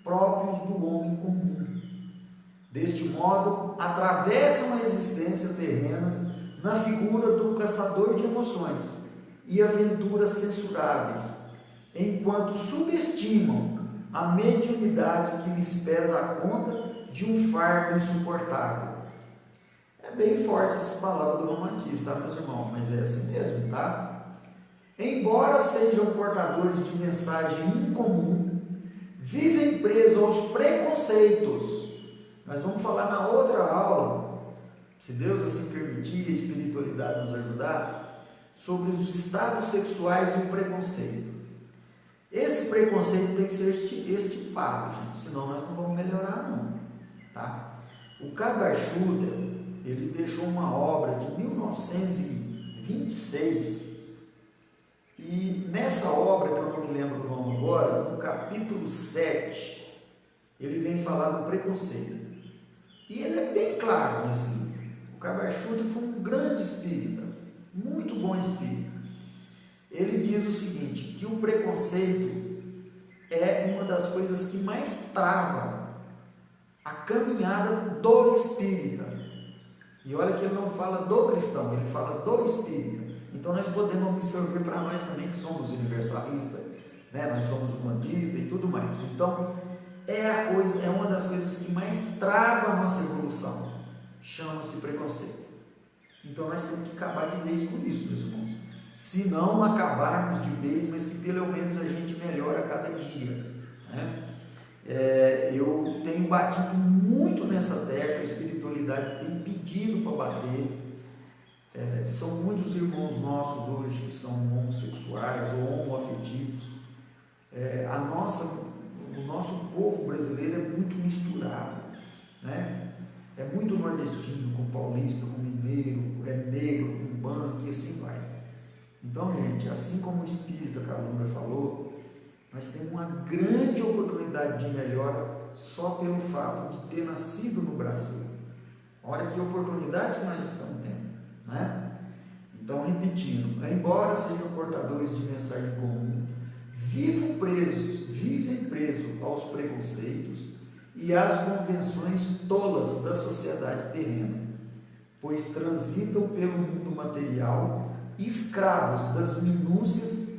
próprios do homem comum. Deste modo, atravessam a existência terrena na figura do caçador de emoções e aventuras censuráveis, enquanto subestimam a mediunidade que lhes pesa a conta de um fardo insuportável. É bem forte essa palavra do Ramatiz, tá, meus irmãos? Mas é assim mesmo, tá? Embora sejam portadores de mensagem incomum, vivem presos aos preconceitos. Nós vamos falar na outra aula, se Deus assim permitir e a espiritualidade nos ajudar, sobre os estados sexuais e o preconceito. Esse preconceito tem que ser extirpado, gente, senão nós não vamos melhorar não, tá? O Karl Schuder, ele deixou uma obra de 1926 e nessa obra, que eu não me lembro o nome agora, no capítulo 7, ele vem falar do preconceito. E ele é bem claro nesse livro. O Karl Schuder foi um grande espírita, muito bom espírita. Ele diz o seguinte, que o preconceito é uma das coisas que mais trava a caminhada do espírita. E olha que ele não fala do cristão, ele fala do espírita. Então nós podemos absorver para nós também que somos universalistas, né? Nós somos humanistas e tudo mais. Então é uma das coisas que mais trava a nossa evolução. Chama-se preconceito. Então nós temos que acabar de vez com isso, meus irmãos. Se não acabarmos de vez, mas que pelo menos a gente melhora a cada dia, né? Eu tenho batido muito nessa tecla, a espiritualidade tem pedido para bater. São muitos irmãos nossos hoje que são homossexuais ou homoafetivos. O nosso povo brasileiro é muito misturado, né? É muito nordestino com paulista, com mineiro, é negro com banco e assim vai. Então, gente, assim como o espírita Calunga falou, nós temos uma grande oportunidade de melhora só pelo fato de ter nascido no Brasil. Olha que oportunidade que nós estamos tendo, né? Então, repetindo, embora sejam portadores de mensagem comum, vivem presos aos preconceitos e às convenções tolas da sociedade terrena, pois transitam pelo mundo material escravos das minúcias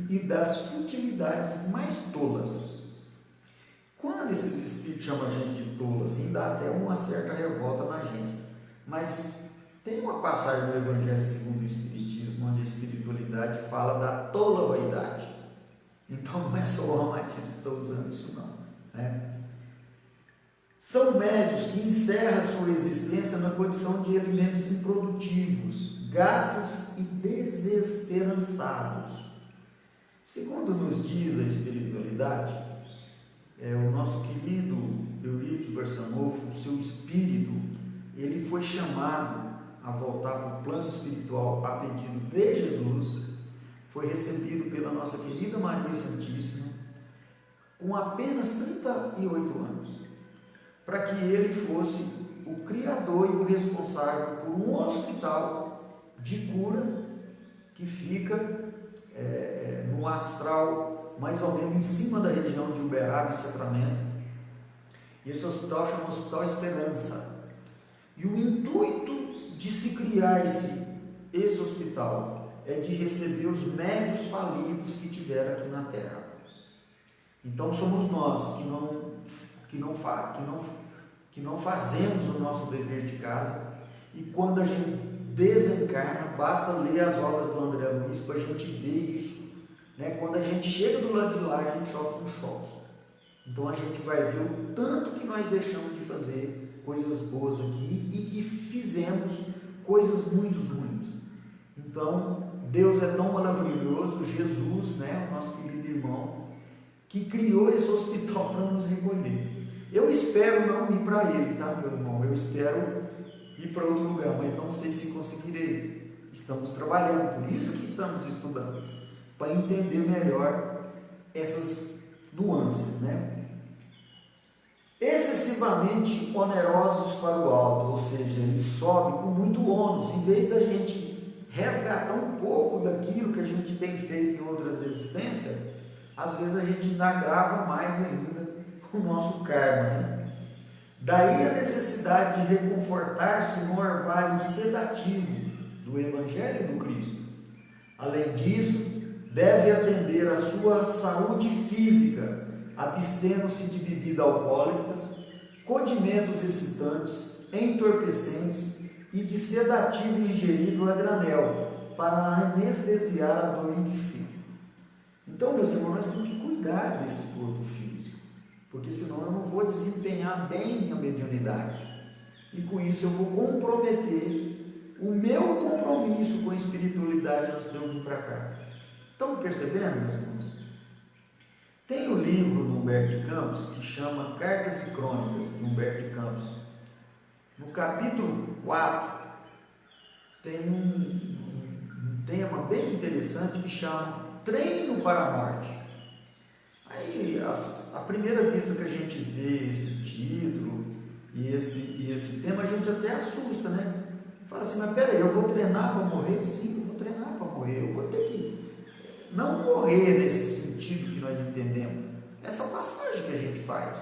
e das futilidades mais tolas. Quando esses espíritos chamam a gente de tolo, assim, dá até uma certa revolta na gente. Mas tem uma passagem no Evangelho segundo o Espiritismo, onde a espiritualidade fala da tola vaidade. Então não é só o Ramatiz que está usando isso não, né? São médios que encerram sua existência na condição de elementos improdutivos, gastos e desesperançados. Segundo nos diz a espiritualidade, o nosso querido Eurípides Barçanufo, o seu espírito, ele foi chamado a voltar para o plano espiritual a pedido de Jesus, foi recebido pela nossa querida Maria Santíssima, com apenas 38 anos, para que ele fosse o criador e o responsável por um hospital de cura que fica no astral mais ou menos em cima da região de Uberaba e Sacramento. Esse hospital chama Hospital Esperança. E o intuito de se criar esse hospital é de receber os médios falidos que tiveram aqui na Terra. Então somos nós que não fazemos o nosso dever de casa, e quando a gente desencarna, basta ler as obras do André Luiz para a gente ver isso, né? Quando a gente chega do lado de lá, a gente sofre um choque. Então a gente vai ver o tanto que nós deixamos de fazer coisas boas aqui e que fizemos coisas muito ruins. Então Deus é tão maravilhoso, Jesus, né, o nosso querido irmão, que criou esse hospital para nos recolher. Eu espero não ir para ele, tá, meu irmão? Eu espero ir para outro lugar, mas não sei se conseguirei. Estamos trabalhando, por isso que estamos estudando, para entender melhor essas nuances, né? Excessivamente onerosos para o alto, ou seja, ele sobe com muito ônus, em vez da gente resgatar um pouco daquilo que a gente tem feito em outras existências, às vezes a gente ainda agrava mais ainda o nosso karma, né? Daí a necessidade de reconfortar-se no orvalho sedativo do Evangelho do Cristo. Além disso, deve atender à sua saúde física, abstendo-se de bebidas alcoólicas, condimentos excitantes, entorpecentes e de sedativo ingerido a granel, para anestesiar a dor inferior. Então, meus irmãos, nós temos que cuidar desse corpo físico, porque senão eu não vou desempenhar bem minha mediunidade, e com isso eu vou comprometer o meu compromisso com a espiritualidade nós temos vindo para cá. Estão percebendo, meus irmãos? Tem o livro do Humberto de Campos que chama Cartas e Crônicas, do Humberto de Campos. No capítulo 4 tem um tema bem interessante que chama Treino para a Morte. Aí, a primeira vista que a gente vê esse título e esse tema, a gente até assusta, né? Fala assim, mas peraí, eu vou treinar para morrer? Sim, eu vou treinar para morrer. Eu vou ter que não morrer nesse sentido que nós entendemos. Essa passagem que a gente faz.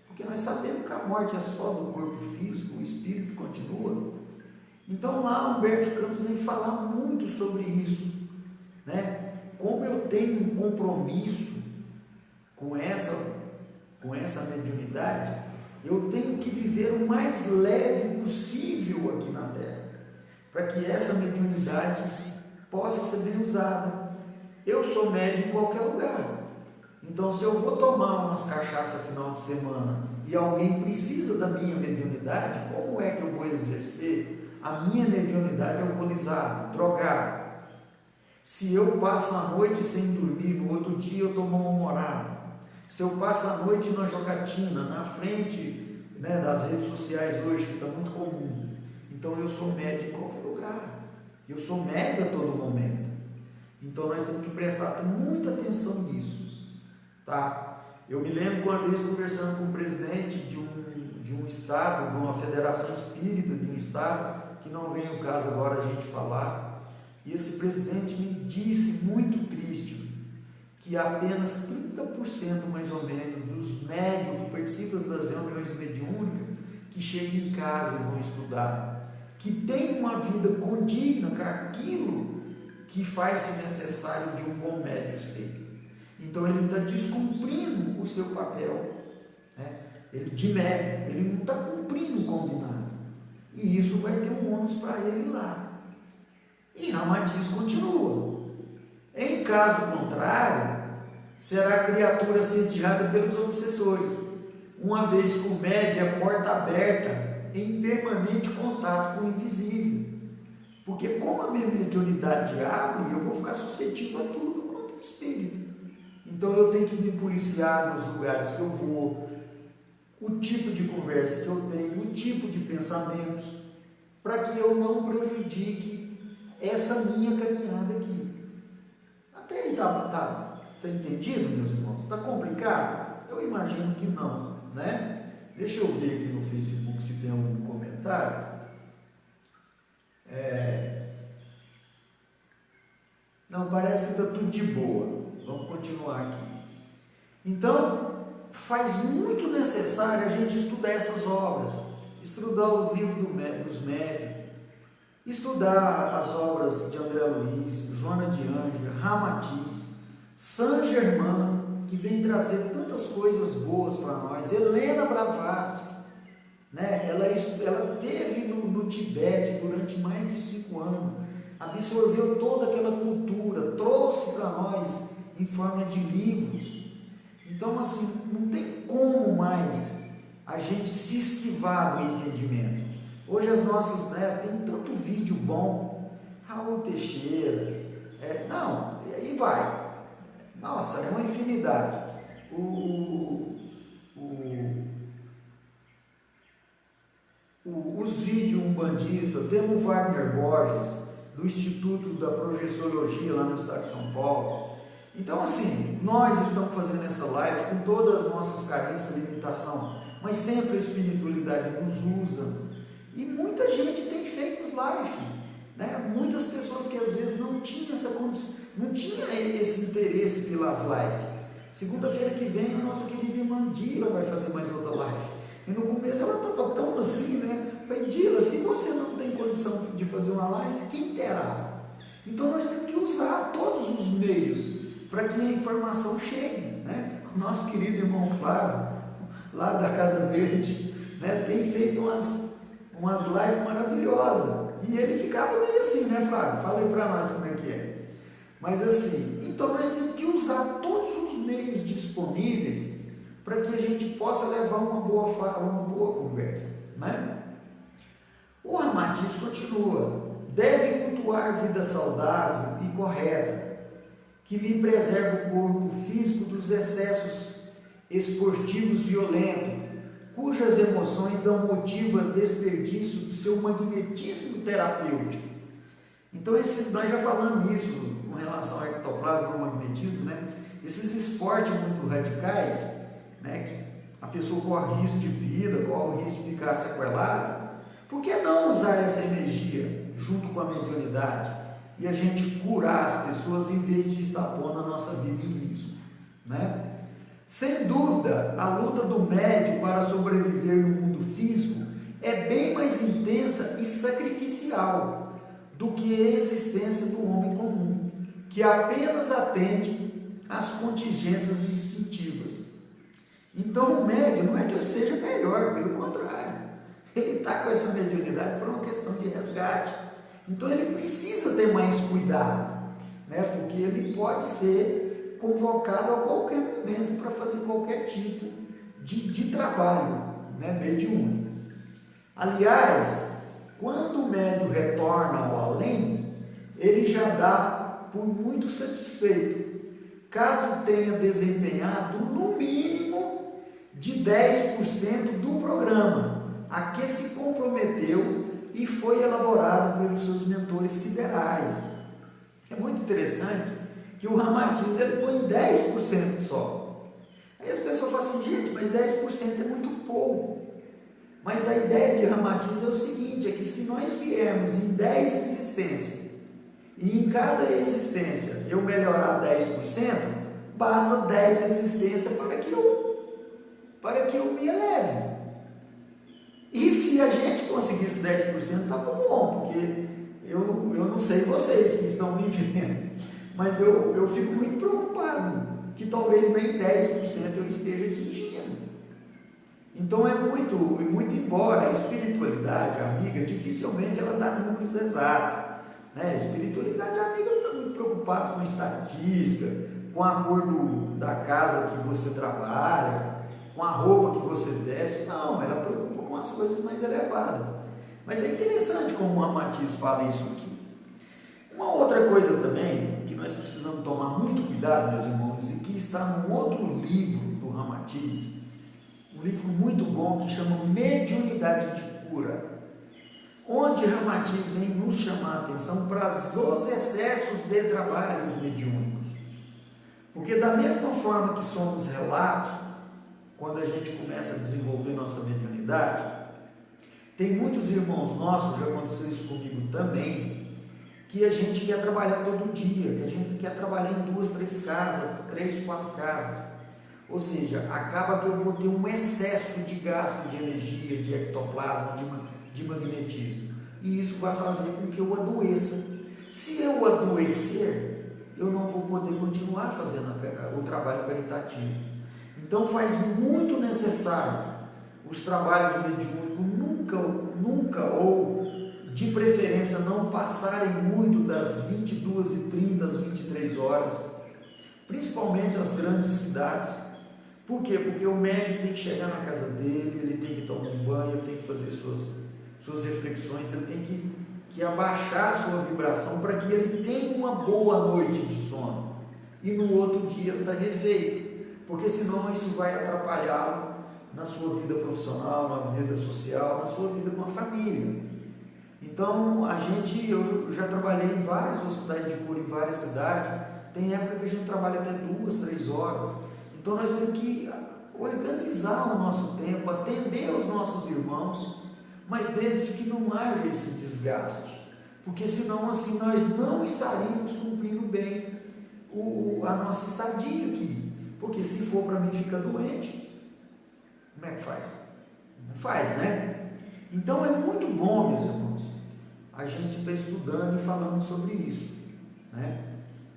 Porque nós sabemos que a morte é só do corpo físico, o espírito continua. Então lá Humberto Campos vem falar muito sobre isso, né? Como eu tenho um compromisso com essa mediunidade, eu tenho que viver o mais leve possível aqui na Terra, para que essa mediunidade possa ser bem usada. Eu sou médium em qualquer lugar, então se eu vou tomar umas cachaças final de semana e alguém precisa da minha mediunidade, como é que eu vou exercer a minha mediunidade alcoolizado, drogado? Se eu passo a noite sem dormir, no outro dia eu estou mal-humorado. Se eu passo a noite na jogatina, na frente, né, das redes sociais hoje, que está muito comum. Então eu sou médio em qualquer lugar. Eu sou médio a todo momento. Então nós temos que prestar muita atenção nisso. Tá? Eu me lembro uma vez conversando com o presidente de um estado, de uma federação espírita de um estado, que não vem o caso agora a gente falar. E esse presidente me disse, muito triste, que apenas 30% mais ou menos dos médiuns que participam das reuniões mediúnicas, que chegam em casa e vão estudar, que tem uma vida condigna com aquilo que faz-se necessário de um bom médium ser. Então ele está descumprindo o seu papel, né? Ele de médium, ele não está cumprindo o combinado. E isso vai ter um ônus para ele lá. E Ramatiz continua. Em caso contrário, será a criatura sediada pelos obsessores, uma vez que o médium é porta aberta em permanente contato com o invisível. Porque como a minha mediunidade abre, eu vou ficar suscetível a tudo quanto é espírito. Então eu tenho que me policiar nos lugares que eu vou, o tipo de conversa que eu tenho, o tipo de pensamentos, para que eu não prejudique essa minha caminhada aqui. Até aí tá entendido, meus irmãos? Está complicado? Eu imagino que não, né? Deixa eu ver aqui no Facebook se tem algum comentário. Não, parece que está tudo de boa. Vamos continuar aqui. Então, faz muito necessário a gente estudar essas obras, estudar o livro dos médios, estudar as obras de André Luiz, Joana de Ângeles, Ramatiz, Saint Germain, que vem trazer tantas coisas boas para nós, Helena Blavatsky, né? Ela esteve no Tibete durante mais de 5 anos, absorveu toda aquela cultura, trouxe para nós em forma de livros. Então, assim, não tem como mais a gente se esquivar do entendimento. Hoje as nossas, né, tem tanto vídeo bom, Raul Teixeira, e aí vai. Nossa, é uma infinidade. Os vídeos umbandistas, temos o Wagner Borges, do Instituto da Projeciologia lá no estado de São Paulo. Então, assim, nós estamos fazendo essa live com todas as nossas carências e limitação, mas sempre a espiritualidade nos usa. E muita gente tem feito os lives, né? Muitas pessoas que às vezes não tinham esse interesse pelas lives. Segunda-feira que vem, a nossa querida irmã Dila vai fazer mais outra live. E no começo ela estava tão assim, né? Falei, Dila, se você não tem condição de fazer uma live, quem terá? Então nós temos que usar todos os meios para que a informação chegue, né? O nosso querido irmão Flávio, lá da Casa Verde, né, tem feito umas lives maravilhosas, e ele ficava meio assim, né, Flávio? Fala aí para nós como é que é. Mas assim, então nós temos que usar todos os meios disponíveis para que a gente possa levar uma boa fala, uma boa conversa, né? O Ramatiz continua: deve cultuar vida saudável e correta, que lhe preserva o corpo físico dos excessos esportivos violentos, cujas emoções dão motivo a desperdício do seu magnetismo terapêutico. Então, nós já falamos isso com relação ao ectoplasma, ao magnetismo, né? Esses esportes muito radicais, né, que a pessoa corre risco de vida, corre o risco de ficar sequelado, por que não usar essa energia junto com a mediunidade e a gente curar as pessoas em vez de estar pondo a nossa vida em risco, né? Sem dúvida, a luta do médium para sobreviver no mundo físico é bem mais intensa e sacrificial do que a existência do homem comum, que apenas atende às contingências instintivas. Então o médium não é que eu seja melhor, pelo contrário, ele está com essa mediunidade por uma questão de resgate. Então ele precisa ter mais cuidado, né? Porque ele pode ser convocado a qualquer momento para fazer qualquer tipo de trabalho, né, mediúnico. Aliás, quando o médium retorna ao além, ele já dá por muito satisfeito, caso tenha desempenhado no mínimo de 10% do programa a que se comprometeu e foi elaborado pelos seus mentores siderais. É muito interessante que o Ramatiz ele põe 10% só. Aí as pessoas falam assim, gente, mas 10% é muito pouco. Mas a ideia de Ramatiz é o seguinte, é que se nós viermos em 10 existências, e em cada existência eu melhorar 10%, basta 10 existências para que eu me eleve. E se a gente conseguisse 10%, estava bom, porque eu não sei vocês que estão me vendo, mas eu fico muito preocupado que talvez nem 10% eu esteja atingindo. Então é muito embora a espiritualidade amiga, dificilmente ela dá números exatos, né? A espiritualidade amiga não está muito preocupada com estatística, com a cor da casa que você trabalha, com a roupa que você veste, não, ela preocupa com as coisas mais elevadas. Mas é interessante como o Ramatiz fala isso aqui. Uma outra coisa também, que nós precisamos tomar muito cuidado, meus irmãos, e que está num outro livro do Ramatiz, um livro muito bom que chama Mediunidade de Cura, onde Ramatiz vem nos chamar a atenção para os excessos de trabalhos mediúnicos. Porque da mesma forma que somos relatos, quando a gente começa a desenvolver nossa mediunidade, tem muitos irmãos nossos, já aconteceu isso comigo também, que a gente quer trabalhar todo dia, que a gente quer trabalhar em 2, 3 casas, 3, 4 casas. Ou seja, acaba que eu vou ter um excesso de gasto de energia, de ectoplasma, de magnetismo. E isso vai fazer com que eu adoeça. Se eu adoecer, eu não vou poder continuar fazendo o trabalho caritativo. Então faz muito necessário os trabalhos mediúnicos nunca ou de preferência não passarem muito das 22h30 às 23 horas, principalmente as grandes cidades. Por quê? Porque o médium tem que chegar na casa dele, ele tem que tomar um banho, ele tem que fazer suas reflexões, ele tem que abaixar a sua vibração para que ele tenha uma boa noite de sono. E no outro dia ele está refeito, porque senão isso vai atrapalhá-lo na sua vida profissional, na vida social, na sua vida com a família. Então, eu já trabalhei em vários hospitais de cura em várias cidades, tem época que a gente trabalha até 2, 3 horas. Então nós temos que organizar o nosso tempo, atender os nossos irmãos, mas desde que não haja esse desgaste, porque senão assim nós não estaríamos cumprindo bem a nossa estadia aqui, porque se for para mim ficar doente, como é que faz? Não faz, né? Então é muito bom, meus irmãos, a gente está estudando e falando sobre isso, né?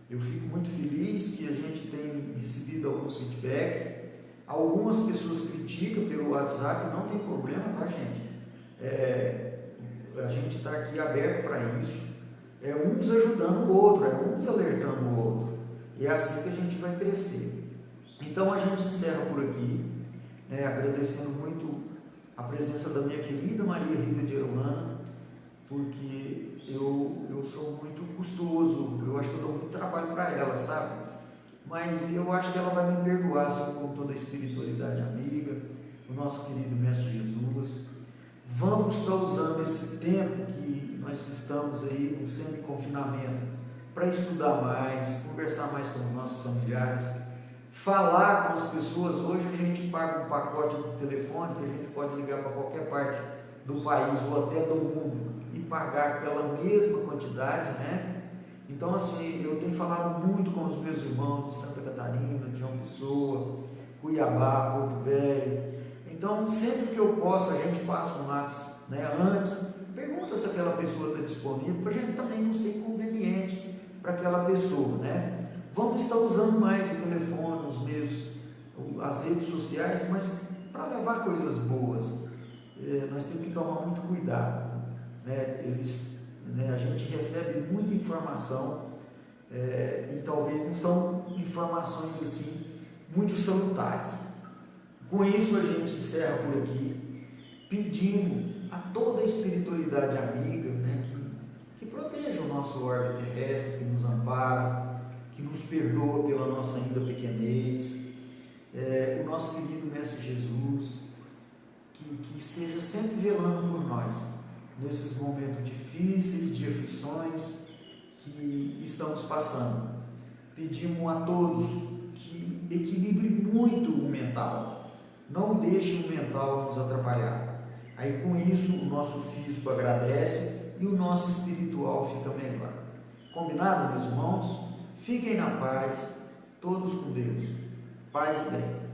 Eu fico muito feliz que a gente tem recebido alguns feedback. Algumas pessoas criticam pelo WhatsApp, não tem problema, tá, gente? A gente está aqui aberto para isso. É uns ajudando o outro, é uns alertando o outro. E é assim que a gente vai crescer. Então a gente encerra por aqui, né, agradecendo muito a presença da minha querida Maria Rita de Aruana, porque eu sou muito custoso, eu acho que eu dou muito trabalho para ela, sabe? Mas eu acho que ela vai me perdoar, assim, com toda a espiritualidade amiga, o nosso querido Mestre Jesus. Vamos estar usando esse tempo que nós estamos aí, no semi-confinamento, para estudar mais, conversar mais com os nossos familiares, falar com as pessoas. Hoje a gente paga um pacote de telefone que a gente pode ligar para qualquer parte do país ou até do mundo e pagar pela mesma quantidade, né? Então, assim, eu tenho falado muito com os meus irmãos de Santa Catarina, de João Pessoa, Cuiabá, Porto Velho. Então, sempre que eu posso, a gente passa um WhatsApp, né? Antes, pergunta se aquela pessoa está disponível, para a gente também não ser inconveniente para aquela pessoa, né? Vamos estar usando mais o telefone, os meios, as redes sociais, mas para levar coisas boas. Nós temos que tomar muito cuidado, né? A gente recebe muita informação e talvez não são informações assim muito salutares. Com isso a gente encerra por aqui, pedindo a toda a espiritualidade amiga, né, que proteja o nosso orbe terrestre, que nos ampara, que nos perdoa pela nossa ainda pequenez, o nosso querido Mestre Jesus, que esteja sempre velando por nós, nesses momentos difíceis, de aflições que estamos passando. Pedimos a todos que equilibre muito o mental, não deixe o mental nos atrapalhar. Aí com isso o nosso físico agradece e o nosso espiritual fica melhor. Combinado, meus irmãos? Fiquem na paz, todos com Deus. Paz e bem.